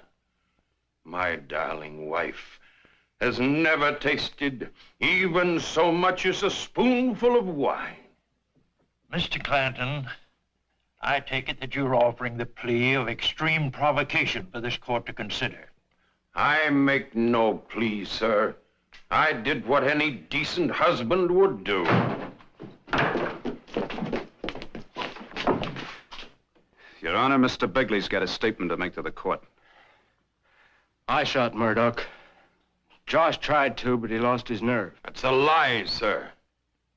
My darling wife has never tasted even so much as a spoonful of wine. Mr. Clanton, I take it that you're offering the plea of extreme provocation for this court to consider. I make no plea, sir. I did what any decent husband would do. Your Honor, Mr. Begley's got a statement to make to the court. I shot Murdoch. Josh tried to, but he lost his nerve. That's a lie, sir.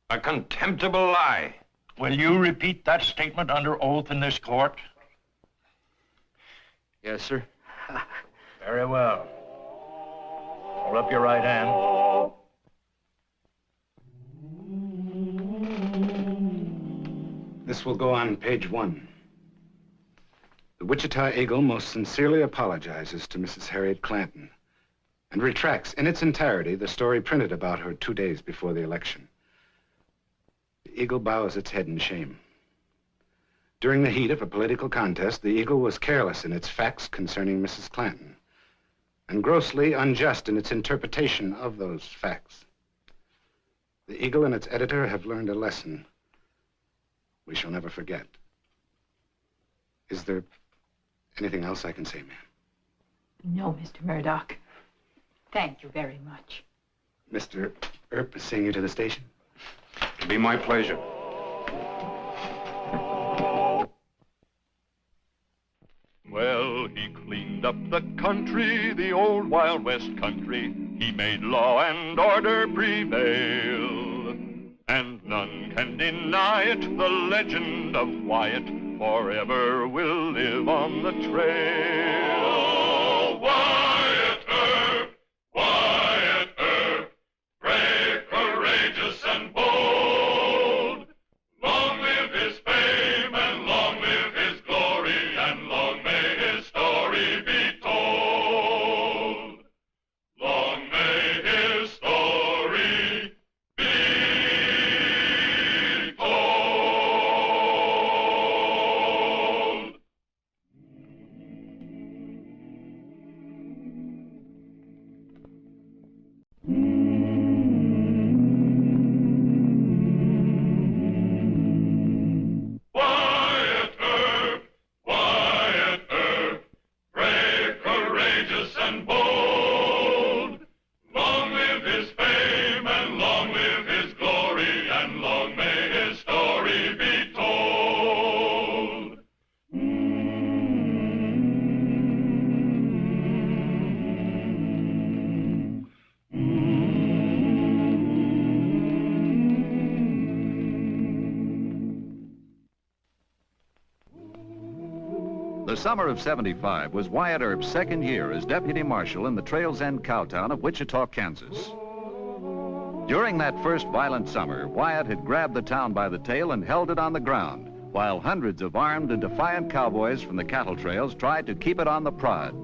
A contemptible lie. Will you repeat that statement under oath in this court? Yes, sir. Very well. Hold up your right hand. This will go on page 1. The Wichita Eagle most sincerely apologizes to Mrs. Harriet Clanton and retracts in its entirety the story printed about her 2 days before the election. The Eagle bows its head in shame. During the heat of a political contest, the Eagle was careless in its facts concerning Mrs. Clanton and grossly unjust in its interpretation of those facts. The Eagle and its editor have learned a lesson we shall never forget. Is there anything else I can say, ma'am? No, Mr. Murdoch. Thank you very much. Mr. Earp is seeing you to the station. It'll be my pleasure. Well, he cleaned up the country, the old Wild West country. He made law and order prevail. And none can deny it, the legend of Wyatt forever will live on the trail. Oh, Wyatt Earp, Wyatt Earp, brave, courageous, and bold. The summer of '75 was Wyatt Earp's second year as deputy marshal in the Trails End cowtown of Wichita, Kansas. During that first violent summer, Wyatt had grabbed the town by the tail and held it on the ground, while hundreds of armed and defiant cowboys from the cattle trails tried to keep it on the prod.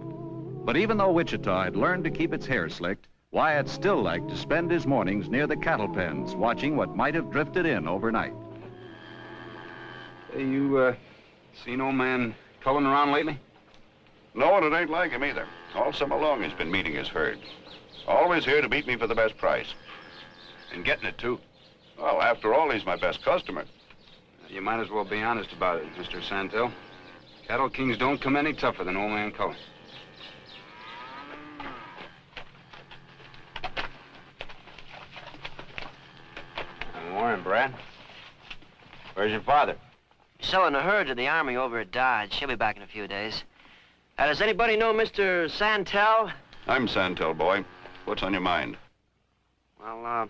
But even though Wichita had learned to keep its hair slicked, Wyatt still liked to spend his mornings near the cattle pens, watching what might have drifted in overnight. Hey, you, seen old man Cullen around lately? No, and it ain't like him either. All summer long he's been meeting his herd. Always here to beat me for the best price. And getting it, too. Well, after all, he's my best customer. You might as well be honest about it, Mr. Santel. Cattle kings don't come any tougher than old man Cullen. Good morning, Brad. Where's your father? Selling a herd to the Army over at Dodge. She'll be back in a few days. Does anybody know Mr. Santel? I'm Santel, boy. What's on your mind? Well,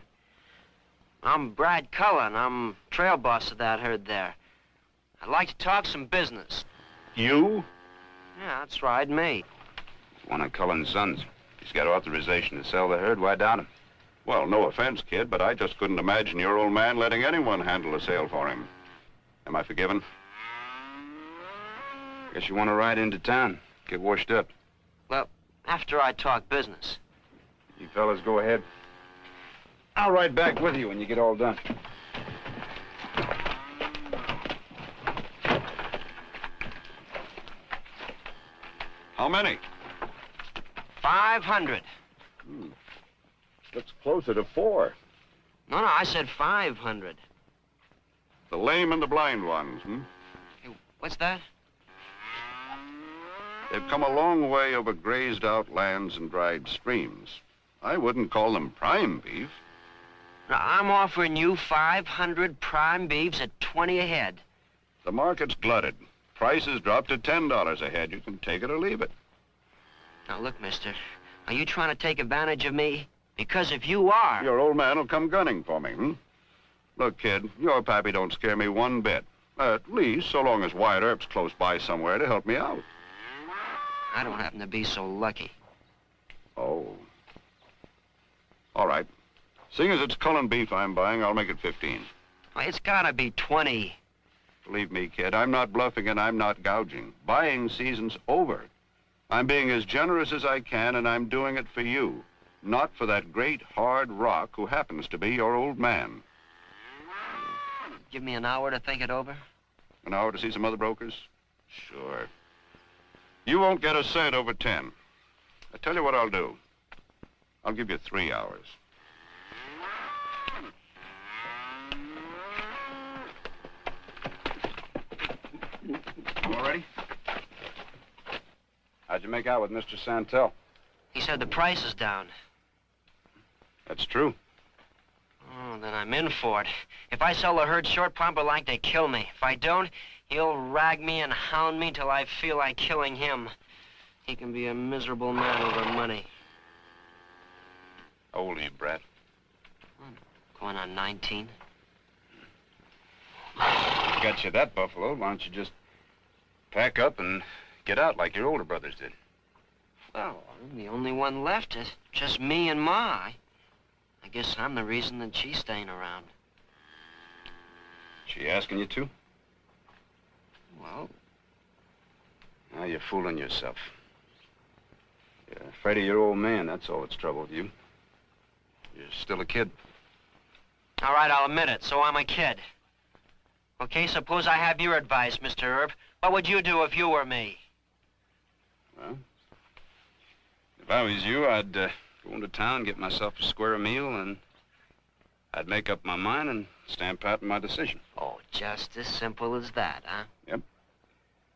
I'm Brad Cullen. I'm trail boss of that herd there. I'd like to talk some business. You? Yeah, that's right, me. One of Cullen's sons. He's got authorization to sell the herd. Why doubt him? Well, no offense, kid, but I just couldn't imagine your old man letting anyone handle a sale for him. Am I forgiven? Guess you want to ride into town, get washed up. Well, after I talk business. You fellas go ahead. I'll ride back with you when you get all done. How many? 500. Looks closer to 4. No, I said 500. The lame and the blind ones, Hey, what's that? They've come a long way over grazed out lands and dried streams. I wouldn't call them prime beef. Now, I'm offering you 500 prime beeves at 20 a head. The market's glutted. Prices dropped to $10 a head. You can take it or leave it. Now, look, mister, are you trying to take advantage of me? Because if you are... Your old man will come gunning for me, Look, kid, your pappy don't scare me one bit. At least, so long as Wyatt Earp's close by somewhere to help me out. I don't happen to be so lucky. Oh. All right. Seeing as it's Cullen beef I'm buying, I'll make it 15. Well, it's gotta be 20. Believe me, kid, I'm not bluffing and I'm not gouging. Buying season's over. I'm being as generous as I can, and I'm doing it for you. Not for that great hard rock who happens to be your old man. Give me an hour to think it over? An hour to see some other brokers? Sure. You won't get a cent over 10. I tell you what I'll do. I'll give you 3 hours. All ready? How'd you make out with Mr. Santel? He said the price is down. That's true. Oh, then I'm in for it. If I sell the herd short, Papa like they kill me. If I don't, he'll rag me and hound me till I feel like killing him. He can be a miserable man over money. How old are you, Brad? Going on 19. Got you that, Buffalo. Why don't you just pack up and get out like your older brothers did? Well, I'm the only one left. It's just me and Ma. I guess I'm the reason that she's staying around. She asking you to? Well... Now you're fooling yourself. You're afraid of your old man, that's all that's troubled you. You're still a kid. All right, I'll admit it. So I'm a kid. Okay, suppose I have your advice, Mr. Earp. What would you do if you were me? Well, if I was you, I'd go into town, get myself a square meal, and I'd make up my mind and stand pat in my decision. Oh, just as simple as that, huh? Yep.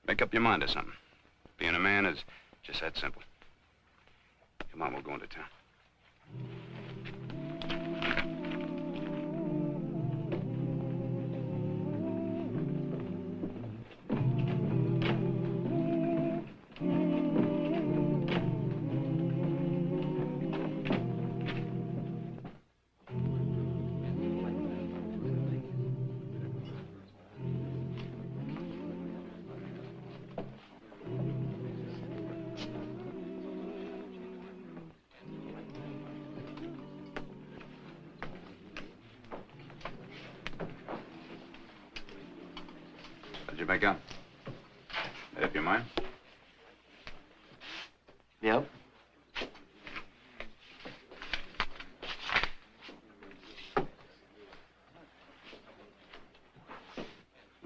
Make up your mind to something. Being a man is just that simple. Come on, we'll go into town. Did you make out? Made up your mind? Yep.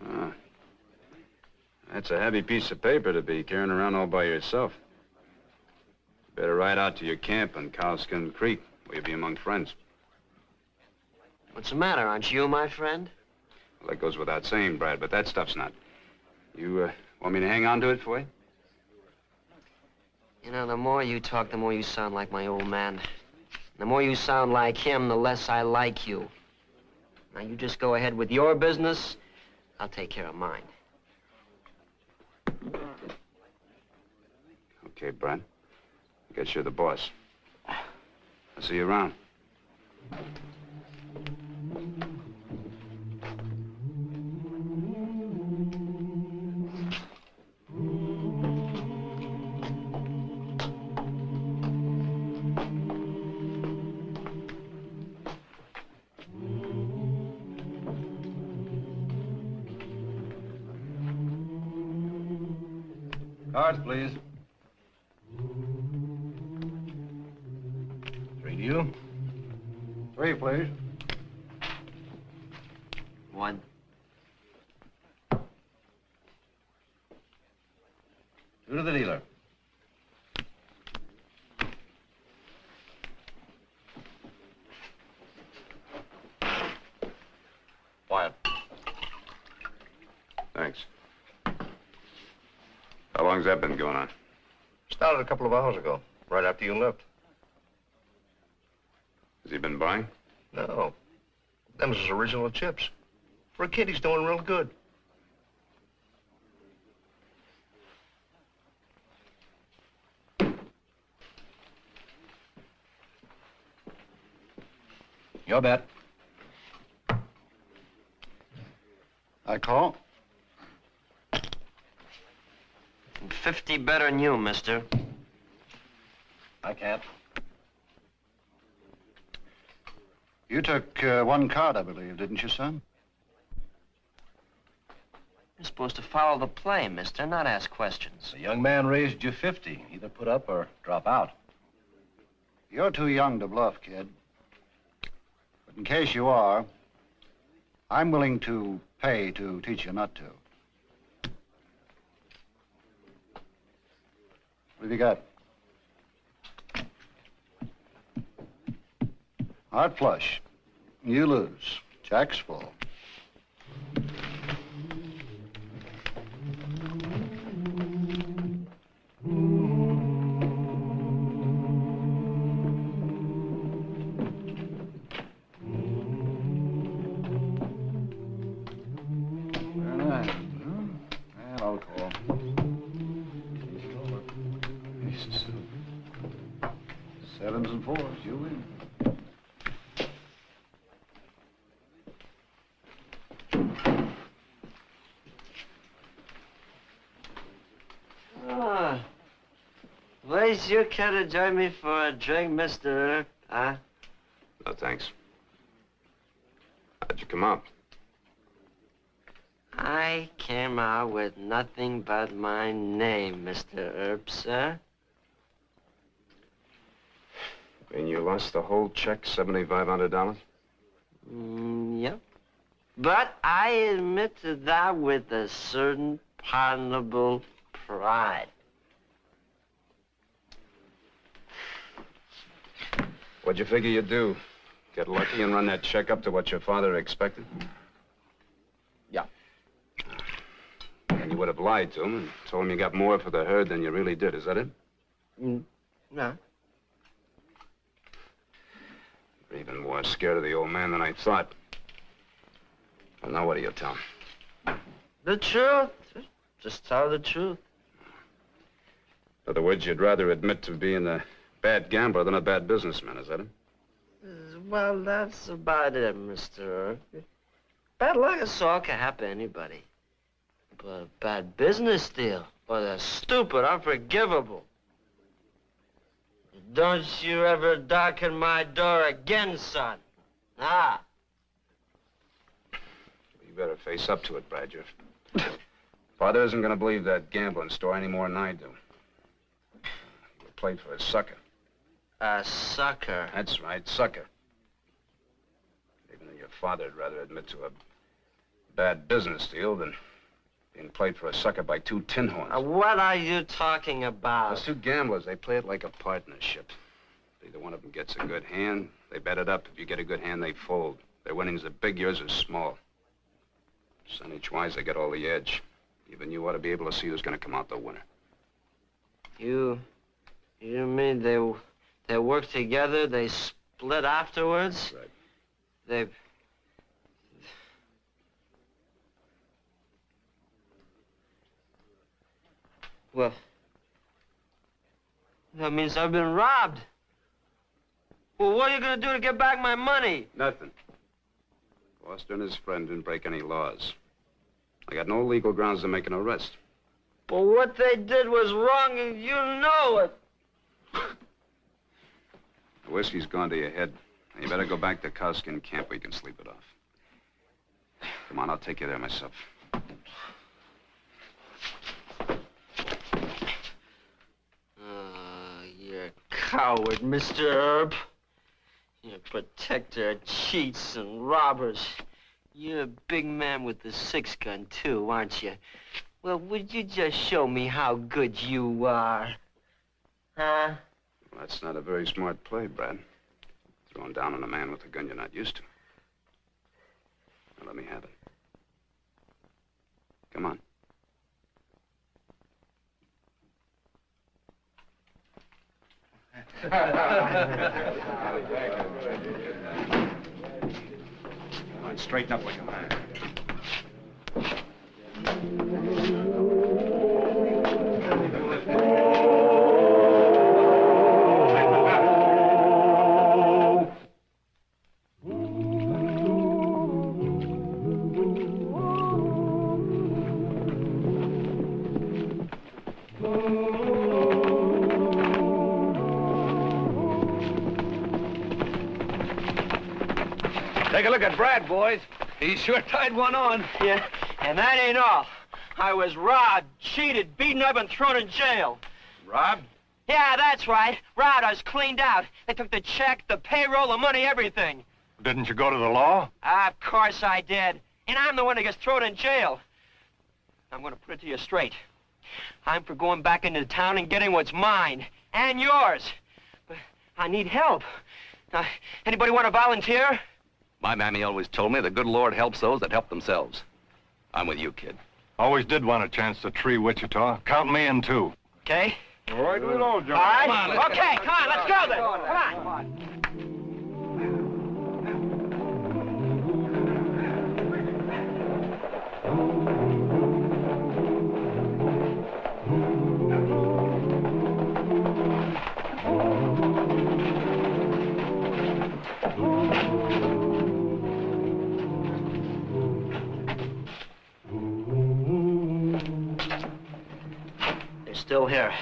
Ah. That's a heavy piece of paper to be carrying around all by yourself. You better ride out to your camp on Cowskin Creek, where you'll be among friends. What's the matter? Aren't you my friend? Well, that goes without saying, Brad, but that stuff's not. You, want me to hang on to it for you? You know, the more you talk, the more you sound like my old man. The more you sound like him, the less I like you. Now, you just go ahead with your business. I'll take care of mine. Okay, Brad. I guess you're the boss. I'll see you around. Cards, please. 3 to you. 3, please. 1. 2 to the dealer. Wyatt. Thanks. How long's that been going on? Started a couple of hours ago, right after you left. Has he been buying? No. Them's his original chips. For a kid, he's doing real good. Your bet. I call. 50 better than you, mister. I can't. You took 1 card, I believe, didn't you, son? You're supposed to follow the play, mister, not ask questions. The young man raised you 50. Either put up or drop out. You're too young to bluff, kid. But in case you are, I'm willing to pay to teach you not to. What have you got? Heart flush. You lose. Jack's full. Very nice. And I'll call. Aces. 7s and 4s. You win. Where's you care to join me for a drink, Mr. Earp, huh? No, thanks. How'd you come up? I came out with nothing but my name, Mr. Earp, sir. And you lost the whole check, $7,500? Yep. But I admit to that with a certain pardonable pride. What'd you figure you'd do? Get lucky and run that check up to what your father expected? Yeah. And you would have lied to him and told him you got more for the herd than you really did, is that it? No. You're even more scared of the old man than I thought. Well, now what do you tell him? The truth. Just tell the truth. In other words, you'd rather admit to being a bad gambler than a bad businessman, is that it? Well, that's about it, Mr. Earp. Bad luck is all can happen to anybody. But a bad business deal, or that's stupid, unforgivable. Don't you ever darken my door again, son. Ah. You better face up to it, Brad. You're Father isn't going to believe that gambling story any more than I do. You were played for a sucker. A sucker? That's right, sucker. Even though your father'd rather admit to a bad business deal than being played for a sucker by two tin horns. What are you talking about? Those two gamblers, they play it like a partnership. Either one of them gets a good hand, they bet it up. If you get a good hand, they fold. Their winnings are big, yours are small. Percentage-wise, they get all the edge. Even you ought to be able to see who's going to come out the winner. You mean they work together, they split afterwards? Right. Well, that means I've been robbed. Well, what are you going to do to get back my money? Nothing. Foster and his friend didn't break any laws. I got no legal grounds to make an arrest. But what they did was wrong, and you know it. The whiskey's gone to your head. You better go back to Cowskin Camp where you can sleep it off. Come on, I'll take you there myself. You're a coward, Mr. Earp. You're a protector of cheats and robbers. You're a big man with the six-gun, too, aren't you? Well, would you just show me how good you are? Huh? Well, that's not a very smart play, Brad. Throwing down on a man with a gun you're not used to. Now, let me have it. Come on. Come on, straighten up like a man. Take a look at Brad, boys. He sure tied one on. Yeah, and that ain't all. I was robbed, cheated, beaten up, and thrown in jail. Robbed? Yeah, that's right. Robbed. I was cleaned out. They took the check, the payroll, the money, everything. Didn't you go to the law? Of course I did. And I'm the one that gets thrown in jail. I'm going to put it to you straight. I'm for going back into town and getting what's mine. And yours. But I need help. Anybody want to volunteer? My mammy always told me the good Lord helps those that help themselves. I'm with you, kid. Always did want a chance to tree Wichita. Count me in, too. Okay. All right, we'll all join. All right. Come on, Okay, come on, let's go then. Come on. They're still here.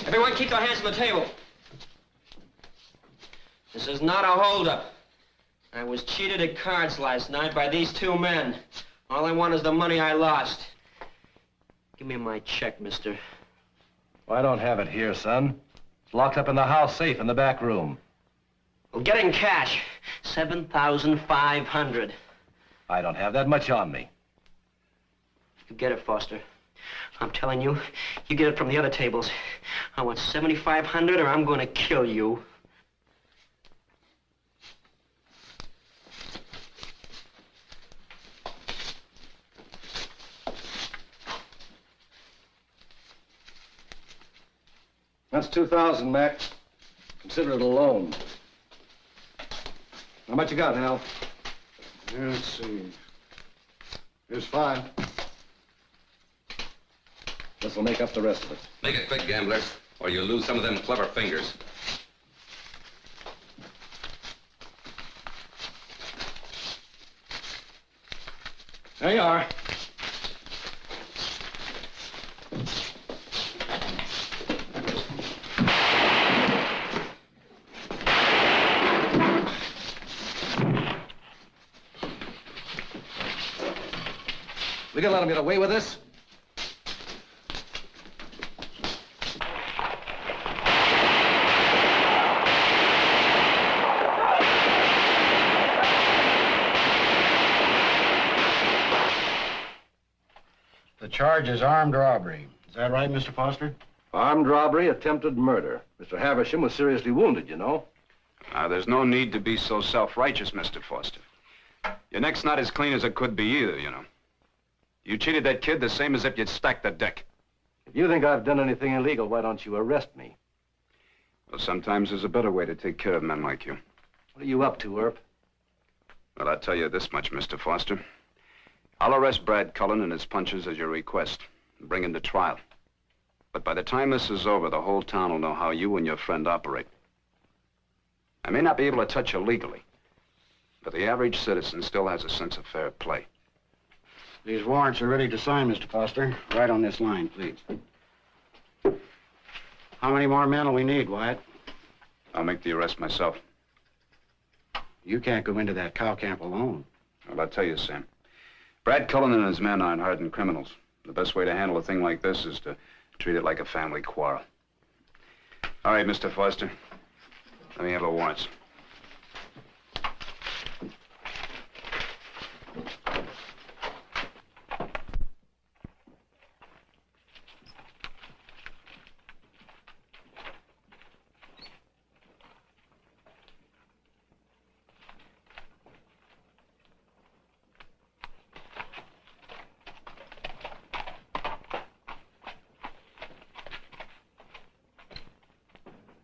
Everyone keep their hands on the table. This is not a holdup. I was cheated at cards last night by these two men. All I want is the money I lost. Give me my check, mister. Well, I don't have it here, son. It's locked up in the house safe in the back room. Well, get in cash. $7,500. I don't have that much on me. You get it, Foster. I'm telling you, you get it from the other tables. I want $7,500 or I'm going to kill you. That's $2,000, Mac. Consider it a loan. How much you got, Hal? Yeah, let's see. Here's 5. This'll make up the rest of it. Make it quick, gambler, or you'll lose some of them clever fingers. There you are. We gonna let him get away with this? The charge is armed robbery. Is that right, Mr. Foster? Armed robbery, attempted murder. Mr. Havisham was seriously wounded, you know. Now, there's no need to be so self-righteous, Mr. Foster. Your neck's not as clean as it could be either, you know. You cheated that kid the same as if you'd stacked the deck. If you think I've done anything illegal, why don't you arrest me? Well, sometimes there's a better way to take care of men like you. What are you up to, Earp? Well, I'll tell you this much, Mr. Foster. I'll arrest Brad Cullen and his punches as your request and bring him to trial. But by the time this is over, the whole town will know how you and your friend operate. I may not be able to touch you legally, but the average citizen still has a sense of fair play. These warrants are ready to sign, Mr. Foster. Right on this line, please. How many more men will we need, Wyatt? I'll make the arrest myself. You can't go into that cow camp alone. Well, I'll tell you, Sam. Brad Cullen and his men aren't hardened criminals. The best way to handle a thing like this is to treat it like a family quarrel. All right, Mr. Foster. Let me have the warrants.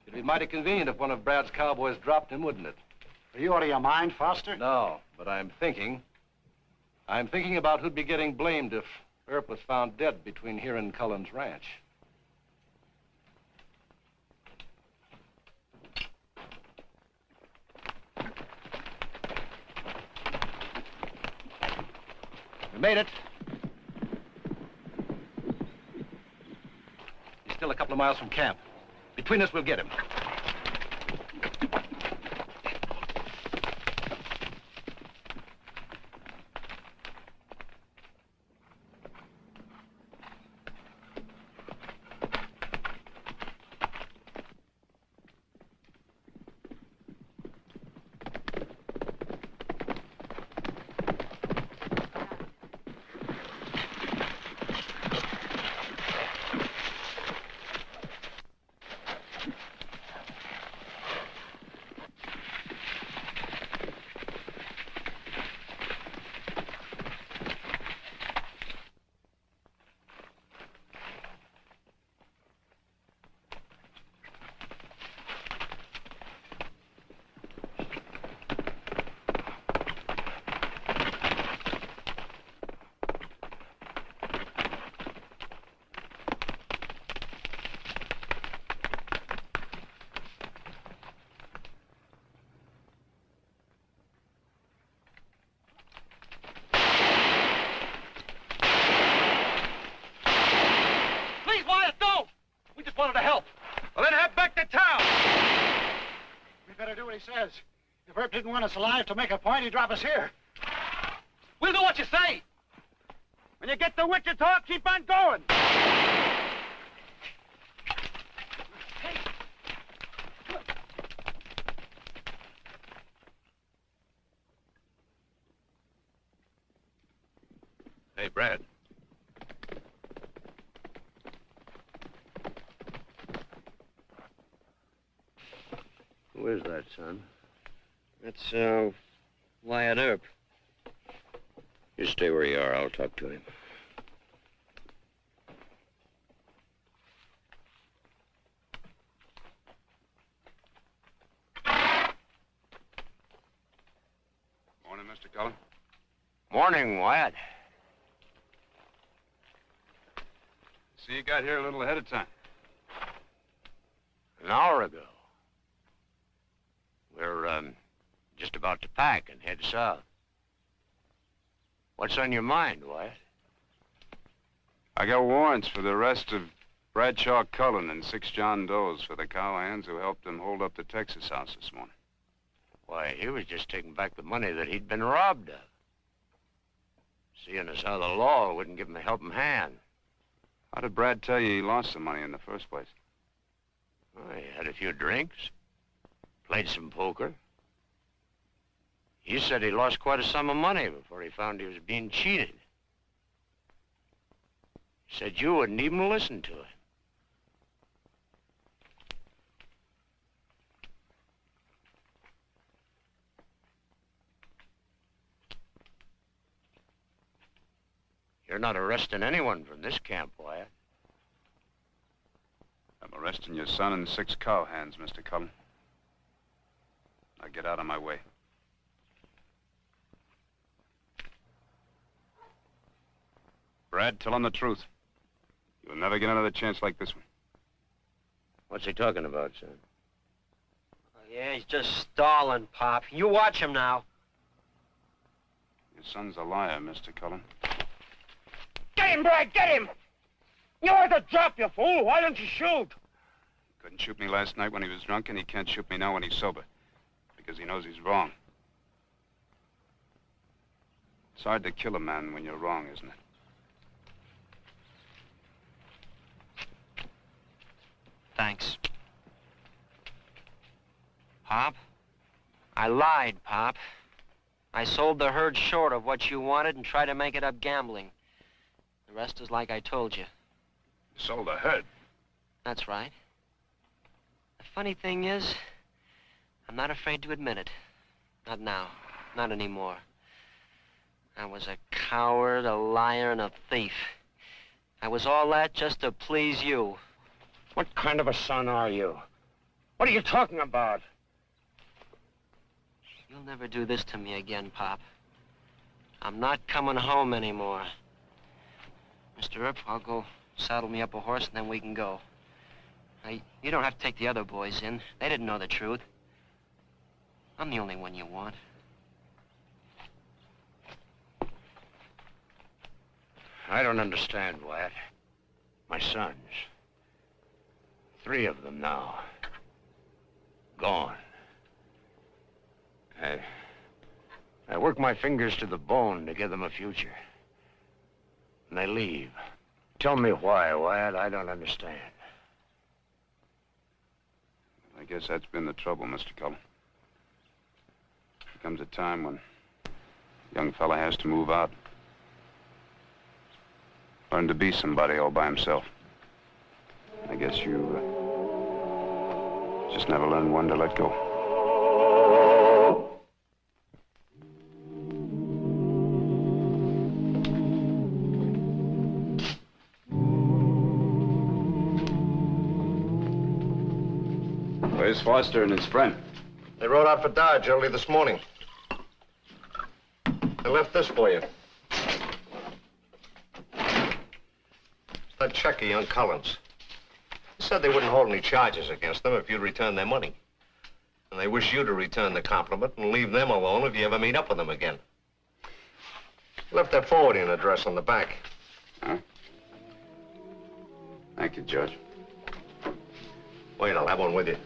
It'd be mighty convenient if one of Brad's cowboys dropped him, wouldn't it? Are you out of your mind, Foster? No, but I'm thinking about who'd be getting blamed if Earp was found dead between here and Cullen's ranch. We made it. He's still a couple of miles from camp. Between us, we'll get him. He says. If Earp didn't want us alive to make a point, he'd drop us here. We'll do what you say. When you get to Wichita, keep on going. Hey, Brad. Who is that, son? That's, Wyatt Earp. You stay where you are. I'll talk to him. Morning, Mr. Cullen. Morning, Wyatt. See, you got here a little ahead of time. An hour ago. We're, just about to pack and head south. What's on your mind, Wyatt? I got warrants for the arrest of Bradshaw Cullen and 6 John Does for the cowhands who helped him hold up the Texas house this morning. Why, he was just taking back the money that he'd been robbed of. Seeing as how the law wouldn't give him a helping hand. How did Brad tell you he lost some money in the first place? Well, he had a few drinks, played some poker. He said he lost quite a sum of money before he found he was being cheated. He said you wouldn't even listen to it. You're not arresting anyone from this camp, Wyatt. I'm arresting your son and 6 cowhands, Mr. Cullen. Now get out of my way. Brad, tell him the truth. You'll never get another chance like this one. What's he talking about, son? Yeah, he's just stalling, Pop. You watch him now. Your son's a liar, Mr. Cullen. Get him, Brad, get him! You ought to drop, you fool. Why don't you shoot? He couldn't shoot me last night when he was drunk, and he can't shoot me now when he's sober. Because he knows he's wrong. It's hard to kill a man when you're wrong, isn't it? Thanks. Pop? I lied, Pop. I sold the herd short of what you wanted and tried to make it up gambling. The rest is like I told you. You sold the herd? That's right. The funny thing is, I'm not afraid to admit it. Not now. Not anymore. I was a coward, a liar, and a thief. I was all that just to please you. What kind of a son are you? What are you talking about? You'll never do this to me again, Pop. I'm not coming home anymore. Mr. Earp, I'll go saddle me up a horse and then we can go. Now, you don't have to take the other boys in. They didn't know the truth. I'm the only one you want. I don't understand, Wyatt. My sons. 3 of them now. Gone. I work my fingers to the bone to give them a future. And they leave. Tell me why, Wyatt. I don't understand. I guess that's been the trouble, Mr. Cullen. There comes a time when a young fella has to move out. Learn to be somebody all by himself. I guess you just never learned when to let go. Where's Foster and his friend? They rode out for Dodge early this morning. I left this for you. It's that check of young Collins. He said they wouldn't hold any charges against them if you'd return their money. And they wish you to return the compliment and leave them alone if you ever meet up with them again. Left their forwarding address on the back. Huh? Thank you, Judge. Wait, I'll have one with you.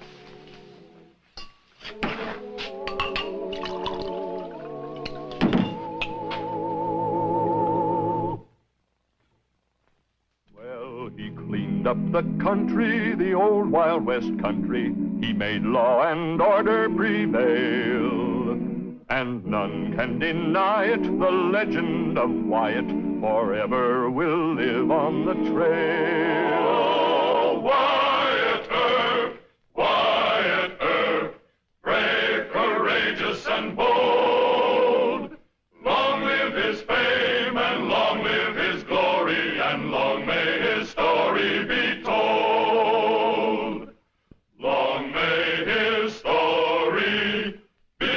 Well, he cleaned up the country, the old Wild West country. He made law and order prevail. And none can deny it, the legend of Wyatt forever will live on the trail. Oh, Wyatt Earp, Wyatt Earp, brave, courageous, and bold. Long live his fame, and long live his glory, and long may his story be told. Long may his story be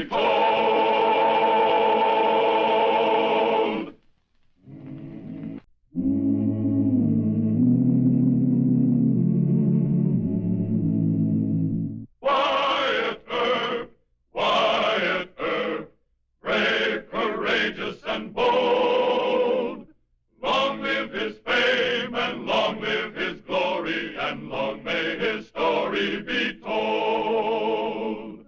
told. Wyatt Earp, Wyatt Earp, brave, courageous, and bold. Long live his fame, and long live his glory, and long may his story be told.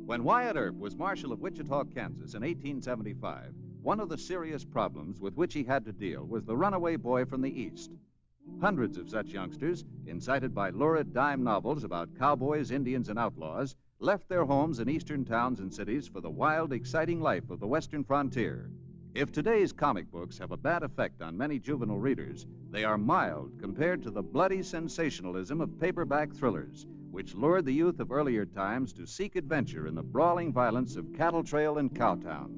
When Wyatt Earp was Marshal of Wichita, Kansas in 1875, one of the serious problems with which he had to deal was the runaway boy from the East. Hundreds of such youngsters, incited by lurid dime novels about cowboys, Indians, and outlaws, left their homes in eastern towns and cities for the wild, exciting life of the western frontier. If today's comic books have a bad effect on many juvenile readers, they are mild compared to the bloody sensationalism of paperback thrillers, which lured the youth of earlier times to seek adventure in the brawling violence of Cattle Trail and Cowtown.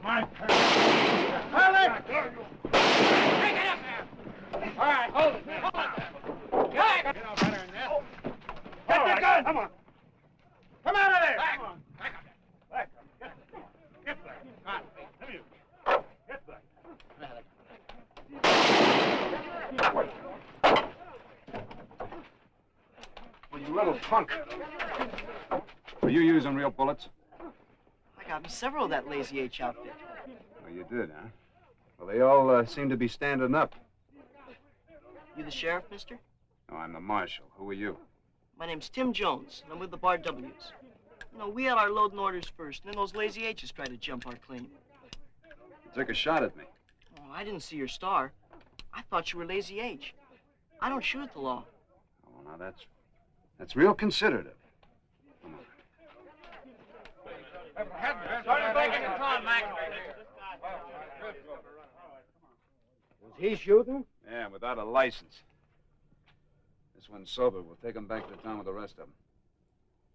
My turn. Hold it! Take it up there! All right, hold it. Hold it. Get no better than this. Get the gun! Come on. Come out of there! Come on. Back up there. Back up. Get back. Come on. Come here. Get back. Well, you little punk. Were you using real bullets? I got me several of that Lazy H outfit. Oh, you did, huh? Well, they all seem to be standing up. You the sheriff, mister? No, I'm the marshal. Who are you? My name's Tim Jones, and I'm with the Bar W's. You know, we had our loading orders first, and then those Lazy H's tried to jump our claim. You took a shot at me. Oh, I didn't see your star. I thought you were Lazy H. I don't shoot at the law. Oh, now that's real considerate. Was he shooting? Yeah, without a license. This one's sober. We'll take him back to town with the rest of them.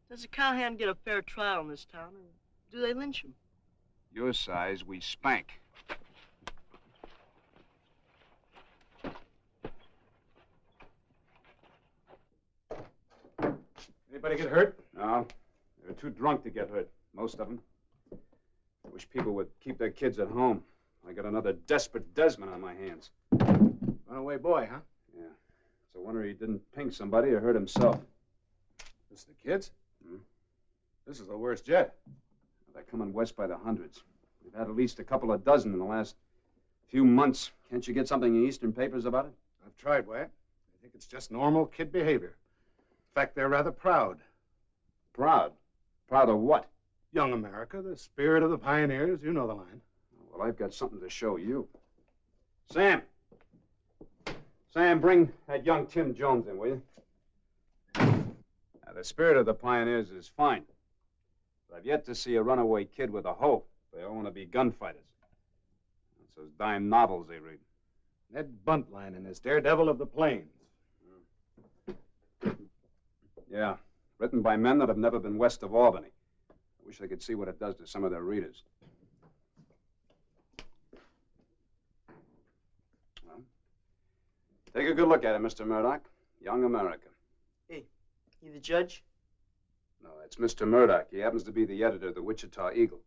Does a cowhand get a fair trial in this town, or do they lynch him? Your size, we spank. Anybody get hurt? No. They're too drunk to get hurt, most of them. I wish people would keep their kids at home. I got another desperate Desmond on my hands. Runaway boy, huh? Yeah. It's a wonder he didn't pink somebody or hurt himself. This the kids? This is the worst yet. They're coming west by the hundreds. We've had at least a couple of dozen in the last few months. Can't you get something in Eastern papers about it? I've tried, Wyatt. I think it's just normal kid behavior. In fact, they're rather proud. Proud? Proud of what? Young America, the spirit of the pioneers. You know the line. Well, I've got something to show you. Sam! Sam, bring that young Tim Jones in, will you? Now, the spirit of the pioneers is fine. But I've yet to see a runaway kid with a hoe. They all want to be gunfighters. That's those dime novels they read. Ned Buntline and his Daredevil of the Plains. Yeah, written by men that have never been west of Albany. I wish I could see what it does to some of their readers. Well, take a good look at it, Mr. Murdoch. Young America. Hey, you the judge? No, that's Mr. Murdoch. He happens to be the editor of the Wichita Eagle.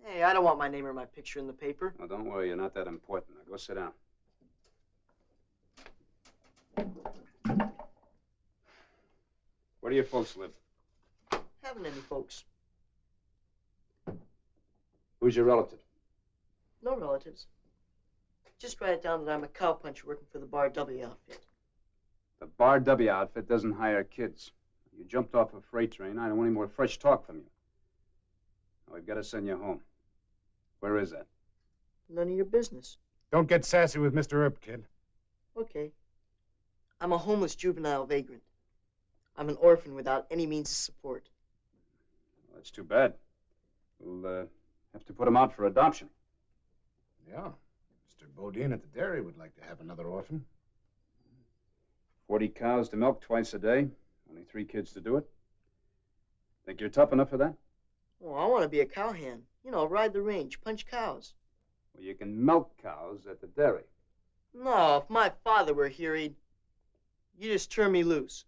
Hey, I don't want my name or my picture in the paper. Oh, don't worry, you're not that important. Now, go sit down. Where do your folks live? Haven't any folks. Who's your relative? No relatives. Just write it down that I'm a cowpuncher working for the Bar W outfit. The Bar W outfit doesn't hire kids. You jumped off a freight train. I don't want any more fresh talk from you. Now, we've got to send you home. Where is that? None of your business. Don't get sassy with Mr. Earp, kid. Okay. I'm a homeless juvenile vagrant. I'm an orphan without any means of support. Well, that's too bad. We'll have to put him out for adoption. Yeah. Mr. Bodine at the dairy would like to have another orphan. 40 cows to milk twice a day. Only 3 kids to do it. Think you're tough enough for that? Oh, I want to be a cowhand. You know, ride the range, punch cows. Well, you can milk cows at the dairy. No, if my father were here, he'd... You just turn me loose.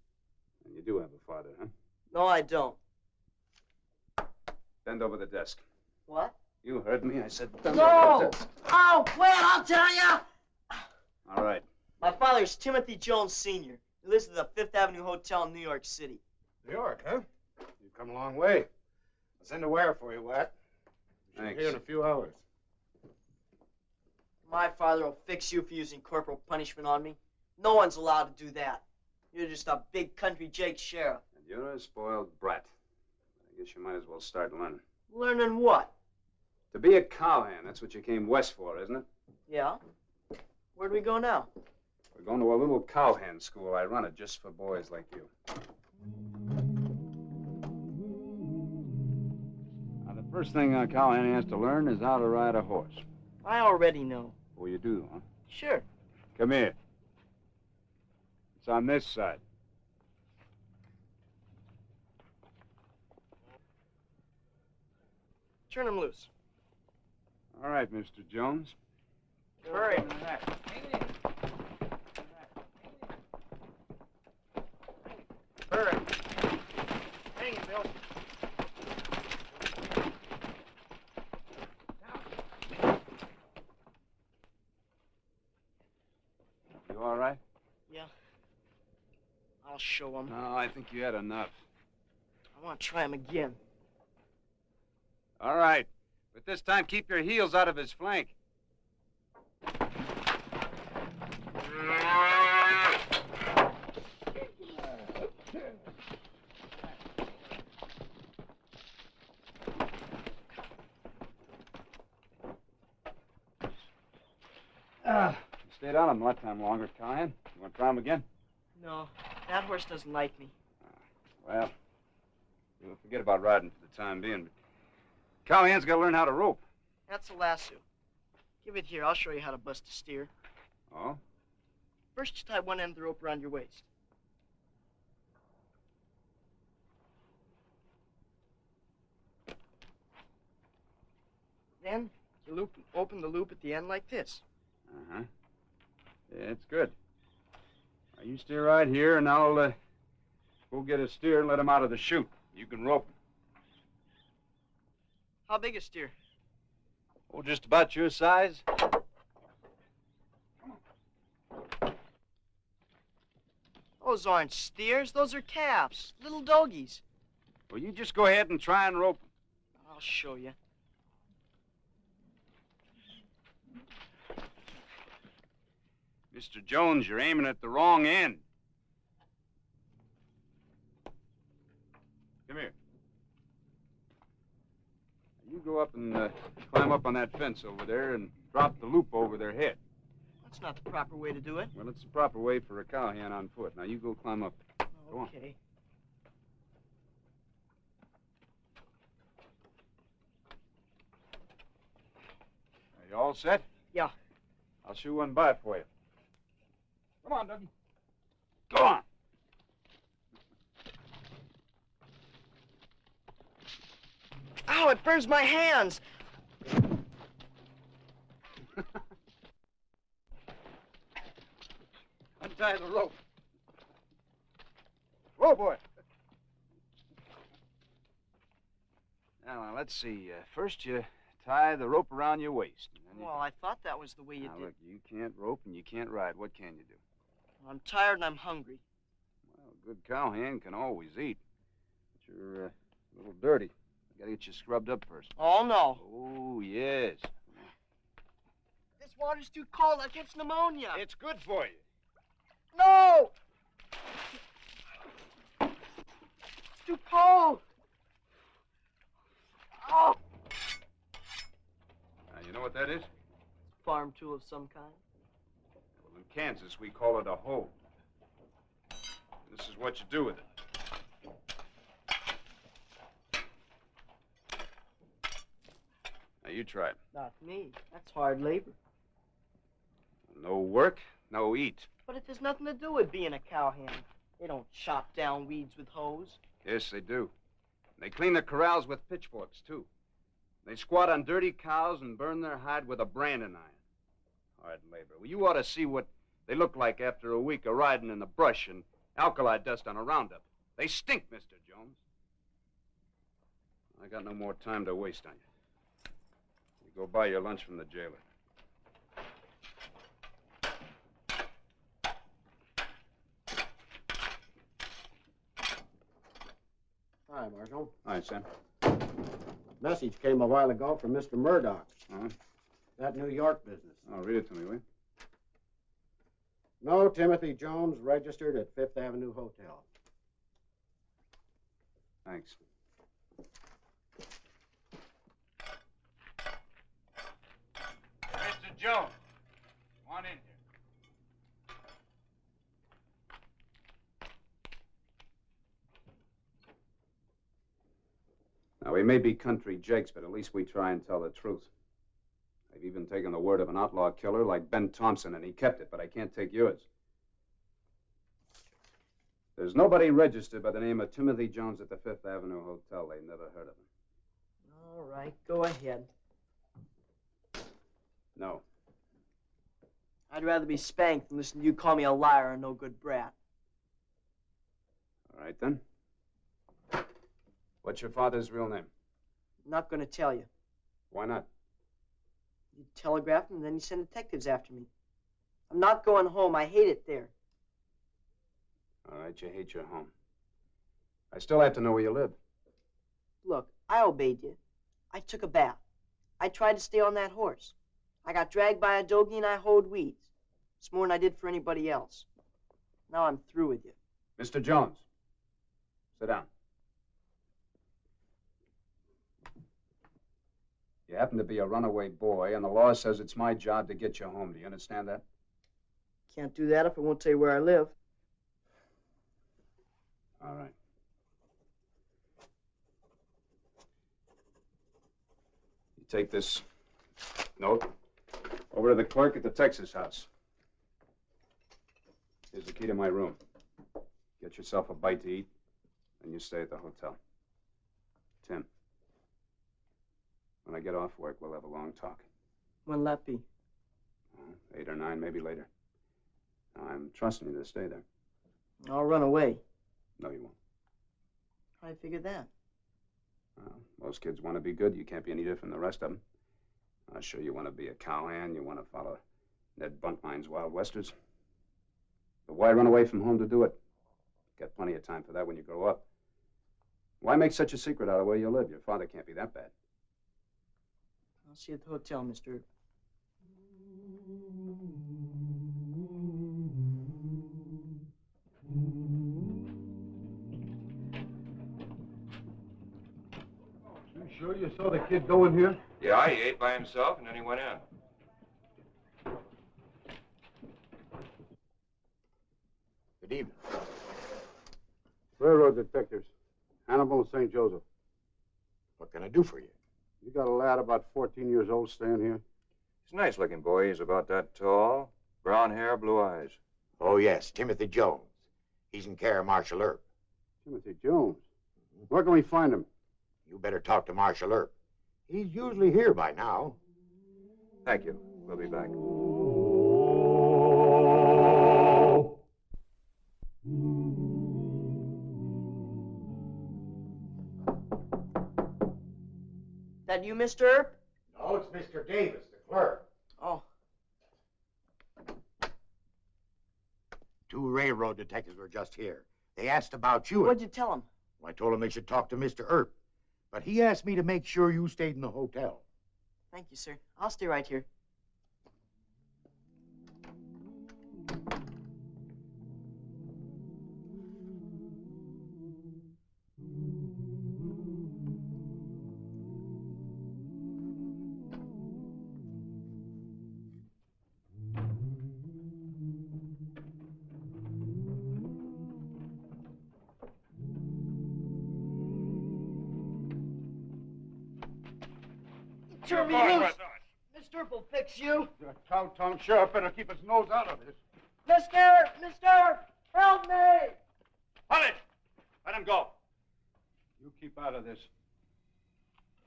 And you do have a father, huh? No, I don't. Bend over the desk. What? You heard me. I said bend over the desk. Oh, wait, I'll tell you! All right. My father's Timothy Jones, Sr. He lives at the Fifth Avenue Hotel in New York City. New York, huh? You've come a long way. Send a wire for you, Wyatt. Thanks. Here in a few hours. My father will fix you for using corporal punishment on me. No one's allowed to do that. You're just a big country Jake sheriff. And you're a spoiled brat. I guess you might as well start learning. Learning what? To be a cowhand, that's what you came west for, isn't it? Yeah? Where do we go now? We're going to a little cowhand school. I run it just for boys like you. Now, the first thing a cowhand has to learn is how to ride a horse. I already know. Oh, you do, huh? Sure. Come here. It's on this side. Turn him loose. All right, Mr. Jones. Hurry. Hurry. Hang him, Bill. You all right? Yeah. I'll show him. No, I think you had enough. I want to try him again. All right. But this time, keep your heels out of his flank. You stayed on him one time longer, Cowhand. You want to try him again? No, that horse doesn't like me. Well, we'll forget about riding for the time being. But Cowhand's got to learn how to rope. That's a lasso. Give it here. I'll show you how to bust a steer. Oh? First, you tie one end of the rope around your waist. Then, you open the loop at the end like this. Uh-huh. Yeah, it's good. Now, you stay right here, and I'll go get a steer and let him out of the chute. You can rope him. How big a steer? Oh, just about your size. Those aren't steers. Those are calves. Little dogies. Well, you just go ahead and try and rope him. I'll show you. Mr. Jones, you're aiming at the wrong end. Come here. You go up and climb up on that fence over there and drop the loop over their head. That's not the proper way to do it. Well, it's the proper way for a cowhand on foot. Now, you go climb up. Go on. Okay. Are you all set? Yeah. I'll shoot one by for you. Come on, Dougie. Go on. Ow, it burns my hands. Untie the rope. Whoa, boy. Now, let's see. First, you tie the rope around your waist. Well, I thought that was the way you now, did. Look, you can't rope and you can't ride. What can you do? I'm tired and I'm hungry. Well, a good cowhand can always eat. But you're a little dirty. I gotta get you scrubbed up first. Oh, no. Oh, yes. This water's too cold. I'll catch pneumonia. It's good for you. No! It's too cold. Oh! Now, you know what that is? Farm tool of some kind. Well, in Kansas, we call it a hoe. This is what you do with it. Now, you try it. Not me. That's hard labor. No work, no eat. But it has nothing to do with being a cowhand. They don't chop down weeds with hoes. Yes, they do. They clean the corrals with pitchforks, too. They squat on dirty cows and burn their hide with a branding iron. Hard labor. Well, you ought to see what they look like after a week of riding in the brush and alkali dust on a roundup. They stink, Mr. Jones. I got no more time to waste on you. You go buy your lunch from the jailer. Hi, Marshal. All right, Sam. Message came a while ago from Mr. Murdoch. Huh? That New York business. Oh, read it to me, will you? No Timothy Jones registered at Fifth Avenue Hotel. Thanks. Mr. Jones, come on in here. Now, we may be country jakes, but at least we try and tell the truth. I've even taken the word of an outlaw killer like Ben Thompson, and he kept it, but I can't take yours. There's nobody registered by the name of Timothy Jones at the Fifth Avenue Hotel. They never heard of him. All right, go ahead. No. I'd rather be spanked than listen to you call me a liar and no good brat. All right, then. What's your father's real name? I'm not going to tell you. Why not? You telegraphed and then you sent detectives after me. I'm not going home. I hate it there. All right, you hate your home. I still have to know where you live. Look, I obeyed you. I took a bath. I tried to stay on that horse. I got dragged by a dogie and I hoed weeds. It's more than I did for anybody else. Now I'm through with you. Mr. Jones, sit down. You happen to be a runaway boy, and the law says it's my job to get you home. Do you understand that? Can't do that if I won't tell you where I live. All right. You take this note over to the clerk at the Texas house. Here's the key to my room. Get yourself a bite to eat, and you stay at the hotel. Tim, when I get off work, we'll have a long talk. When'll that be? 8 or 9, maybe later. I'm trusting you to stay there. I'll run away. No, you won't. How do you figure that? Most kids want to be good. You can't be any different than the rest of them. I'm sure you want to be a cowhand. You want to follow Ned Buntline's Wild Westers. But why run away from home to do it? Got plenty of time for that when you grow up. Why make such a secret out of where you live? Your father can't be that bad. I'll see you at the hotel, Mr. Earp. You sure you saw the kid go in here? Yeah, he ate by himself and then he went in. Good evening. Railroad detectives. Hannibal and St. Joseph. What can I do for you? You got a lad about 14 years old staying here? He's a nice-looking boy. He's about that tall. Brown hair, blue eyes. Oh, yes, Timothy Jones. He's in care of Marshal Earp. Timothy Jones? Where can we find him? You better talk to Marshal Earp. He's usually here by now. Thank you. We'll be back. That you, Mr. Earp? No, it's Mr. Davis, the clerk. Oh. 2 railroad detectives were just here. They asked about you. What'd you tell them? Well, I told them they should talk to Mr. Earp. But he asked me to make sure you stayed in the hotel. Thank you, sir. I'll stay right here. Turn me loose! Mr. Earp will fix you. The cow-tongue sheriff better keep his nose out of this. Mr. Earp! Mr. Earp! Help me! Hold it! Let him go. You keep out of this.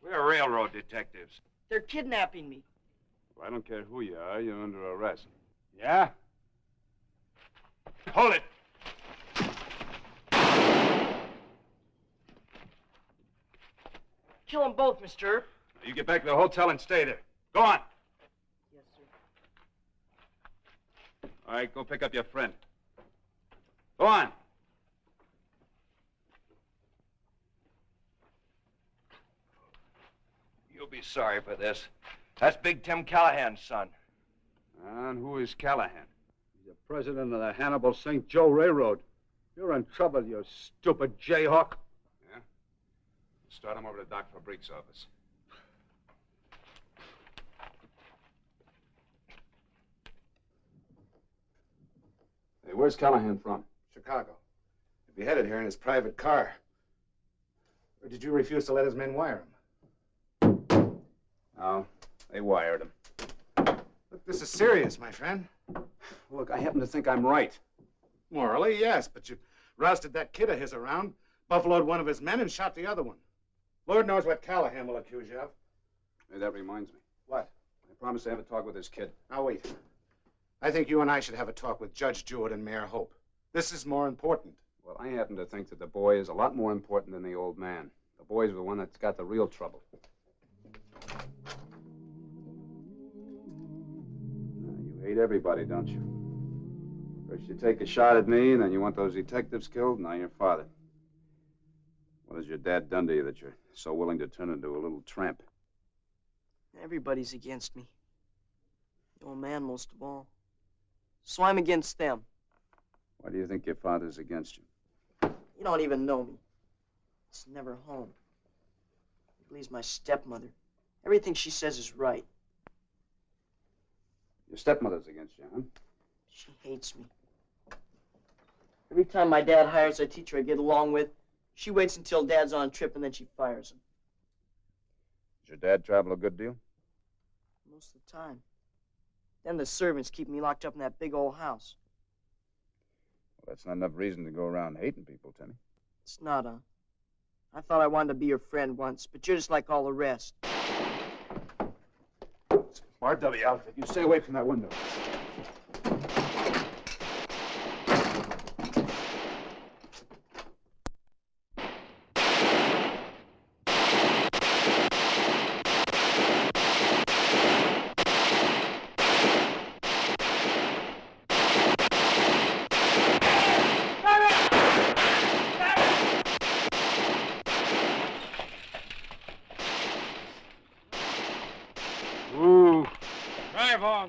We're railroad detectives. They're kidnapping me. Well, I don't care who you are. You're under arrest. Yeah? Hold it! Kill them both, Mr. Earp. You get back to the hotel and stay there. Go on. Yes, sir. All right, go pick up your friend. Go on. be sorry for this. That's Big Tim Callahan's son. And who is Callahan? He's the president of the Hannibal St. Joe Railroad. You're in trouble, you stupid jayhawk. Yeah? Start him over to Doc Fabrique's office. Hey, where's Callahan from? Chicago. He headed here in his private car. Or did you refuse to let his men wire him? No, they wired him. Look, this is serious, my friend. Look, I happen to think I'm right. Morally, yes, but you rousted that kid of his around, buffaloed one of his men, and shot the other one. Lord knows what Callahan will accuse you of. Hey, that reminds me. What? I promised to have a talk with this kid. Now, wait. I think you and I should have a talk with Judge Jewett and Mayor Hope. This is more important. Well, I happen to think that the boy is a lot more important than the old man. The boy's the one that's got the real trouble. You hate everybody, don't you? First you take a shot at me, and then you want those detectives killed, now your father. What has your dad done to you that you're so willing to turn into a little tramp? Everybody's against me. The old man most of all. So I'm against them. Why do you think your father's against you? You don't even know me. It's never home. Lee's my stepmother. Everything she says is right. Your stepmother's against you, huh? She hates me. Every time my dad hires a teacher I get along with, she waits until Dad's on a trip and then she fires him. Does your dad travel a good deal? Most of the time. Then the servants keep me locked up in that big old house. Well, that's not enough reason to go around hating people, Timmy. It's not, I thought I wanted to be your friend once, but you're just like all the rest. RW outfit, you stay away from that window.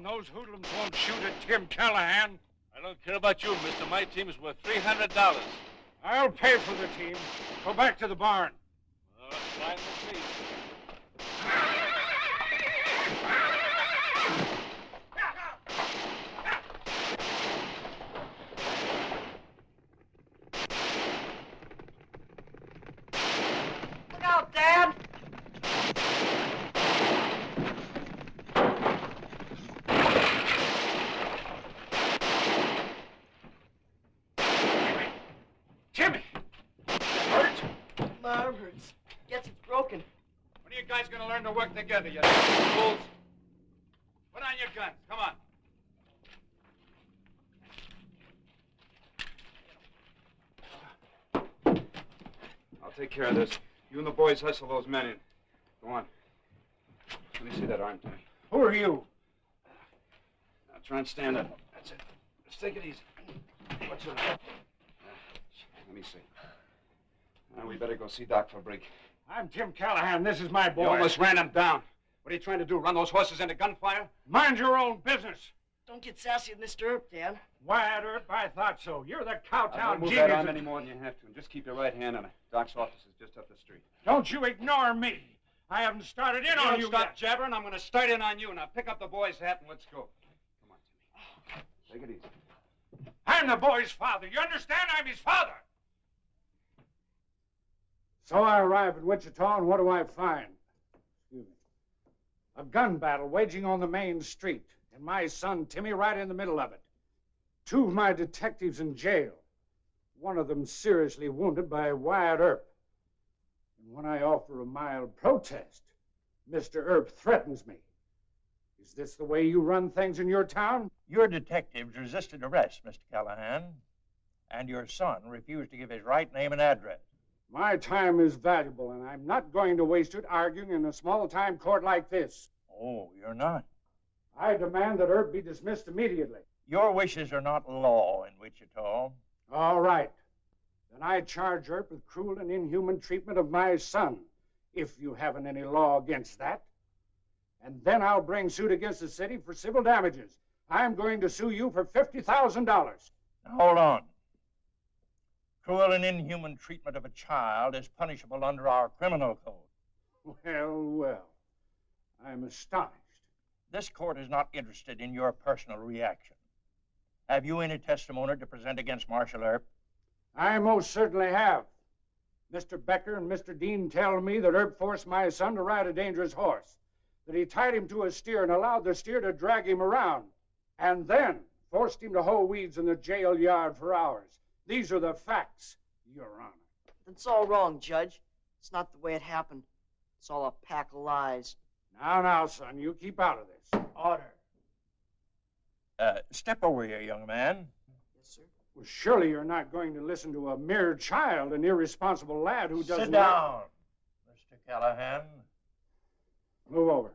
Those hoodlums won't shoot at Tim Callahan. I don't care about you, mister. My team is worth $300. I'll pay for the team. Go back to the barn. That's fine with me. Look out, Dad! Broken. When are you guys going to learn to work together, you fools? Put on your guns. Come on. I'll take care of this. You and the boys hustle those men in. Go on. Let me see that arm, Timmy. Who are you? Now try and stand up. That's it. Just take it easy. What's your name? Let me see. Now we better go see Doc Fabrique. I'm Tim Callahan. This is my boy. You almost ran him down. What are you trying to do, run those horses into gunfire? Mind your own business. Don't get sassy with Mr. Earp, Dad. Wyatt Earp, I thought so. You're the Cowtown Don't move genius. that arm any more than you have to. And just keep your right hand on it. Doc's office is just up the street. Don't you ignore me. I haven't started in on you Stop yet. jabbering. I'm going to start in on you. Now pick up the boy's hat and let's go. Come on, Timmy. Take it easy. I'm the boy's father. You understand? I'm his father. So I arrive at Wichita, and what do I find? Excuse me. A gun battle waging on the main street, and my son Timmy right in the middle of it. Two of my detectives in jail. One of them seriously wounded by Wyatt Earp. And when I offer a mild protest, Mr. Earp threatens me. Is this the way you run things in your town? Your detectives resisted arrest, Mr. Callahan, and your son refused to give his right name and address. My time is valuable, and I'm not going to waste it arguing in a small-time court like this. Oh, you're not? I demand that Earp be dismissed immediately. Your wishes are not law in Wichita. All right. Then I charge Earp with cruel and inhuman treatment of my son, if you haven't any law against that. and then I'll bring suit against the city for civil damages. I'm going to sue you for $50,000. Now, hold on. Cruel and inhuman treatment of a child is punishable under our criminal code. Well, well, I'm astonished. This court is not interested in your personal reaction. Have you any testimony to present against Marshal Earp? I most certainly have. Mr. Becker and Mr. Dean tell me that Earp forced my son to ride a dangerous horse, that he tied him to a steer and allowed the steer to drag him around, and then forced him to hoe weeds in the jail yard for hours. These are the facts, Your Honor. That's all wrong, Judge. It's not the way it happened. It's all a pack of lies. Now, son, you keep out of this. Order. Step over here, young man. Yes, sir. Well, surely you're not going to listen to a mere child, an irresponsible lad who doesn't... Sit down, Mr. Callahan. Move over.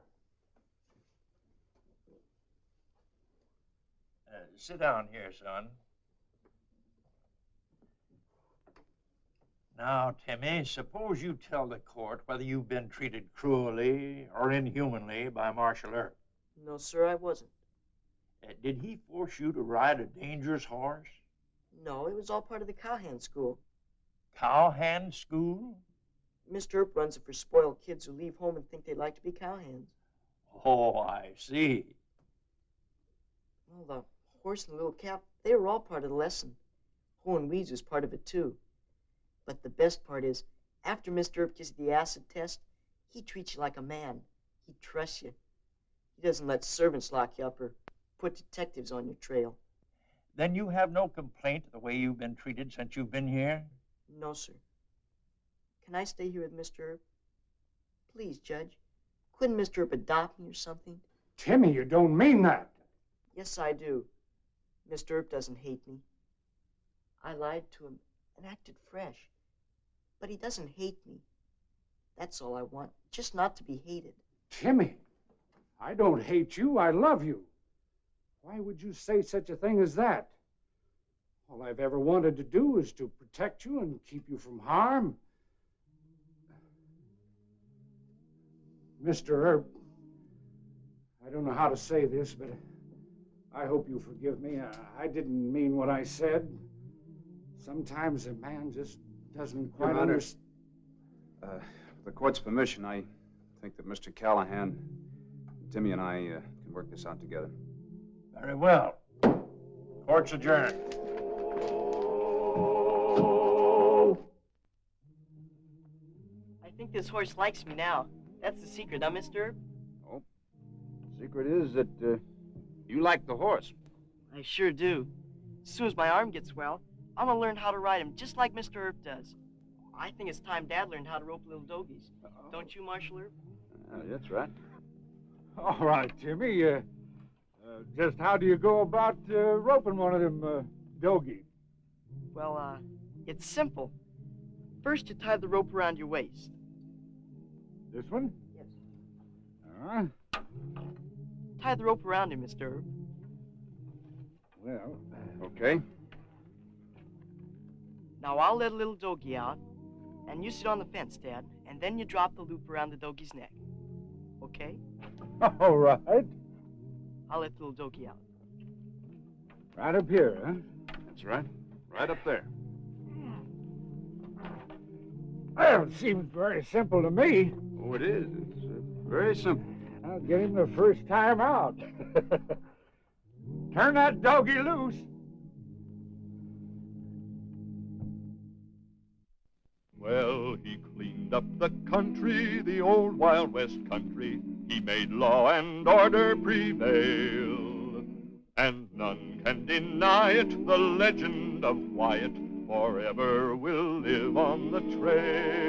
Sit down here, son. Now, Timmy, suppose you tell the court whether you've been treated cruelly or inhumanly by Marshal Earp. No, sir, I wasn't. Did he force you to ride a dangerous horse? No, it was all part of the cowhand school. Cowhand school? Mr. Earp runs it for spoiled kids who leave home and think they'd like to be cowhands. Oh, I see. Well, the horse and the little calf, they were all part of the lesson. Hoeing weeds was part of it, too. But the best part is, after Mr. Earp gives you the acid test, he treats you like a man. He trusts you. He doesn't let servants lock you up or put detectives on your trail. Then you have no complaint of the way you've been treated since you've been here? No, sir. Can I stay here with Mr. Earp? Please, Judge. Couldn't Mr. Earp adopt me or something? Timmy, you don't mean that. Yes, I do. Mr. Earp doesn't hate me. I lied to him and acted fresh. But he doesn't hate me. That's all I want, just not to be hated. Timmy, I don't hate you. I love you. Why would you say such a thing as that? All I've ever wanted to do is to protect you and keep you from harm. Mr. Earp, I don't know how to say this, but I hope you forgive me. I didn't mean what I said. Sometimes a man just doesn't quite understand. With the court's permission, I think that Mr. Callahan, Timmy, and I can work this out together. Very well. Court's adjourned. I think this horse likes me now. That's the secret, huh, Mr. Earp? Oh, the secret is that you like the horse. I sure do. As soon as my arm gets well, I'm gonna learn how to ride him just like Mr. Earp does. I think it's time Dad learned how to rope little dogies. Don't you, Marshal Earp? That's right. All right, Timmy. Just how do you go about roping one of them dogies? Well, it's simple. First, you tie the rope around your waist. This one? Yes. Tie the rope around him, Mr. Earp. Well, okay. Now, I'll let a little dogie out, and you sit on the fence, Dad, and then you drop the loop around the dogie's neck. Okay? all right. I'll let the little dogie out. Right up here, huh? That's right. Right up there. Well, it seems very simple to me. Oh, it is. It's very simple. I'll get him the first time out. Turn that doggie loose. Well, he cleaned up the country, the old Wild West country. He made law and order prevail, and none can deny it. The legend of Wyatt forever will live on the trail.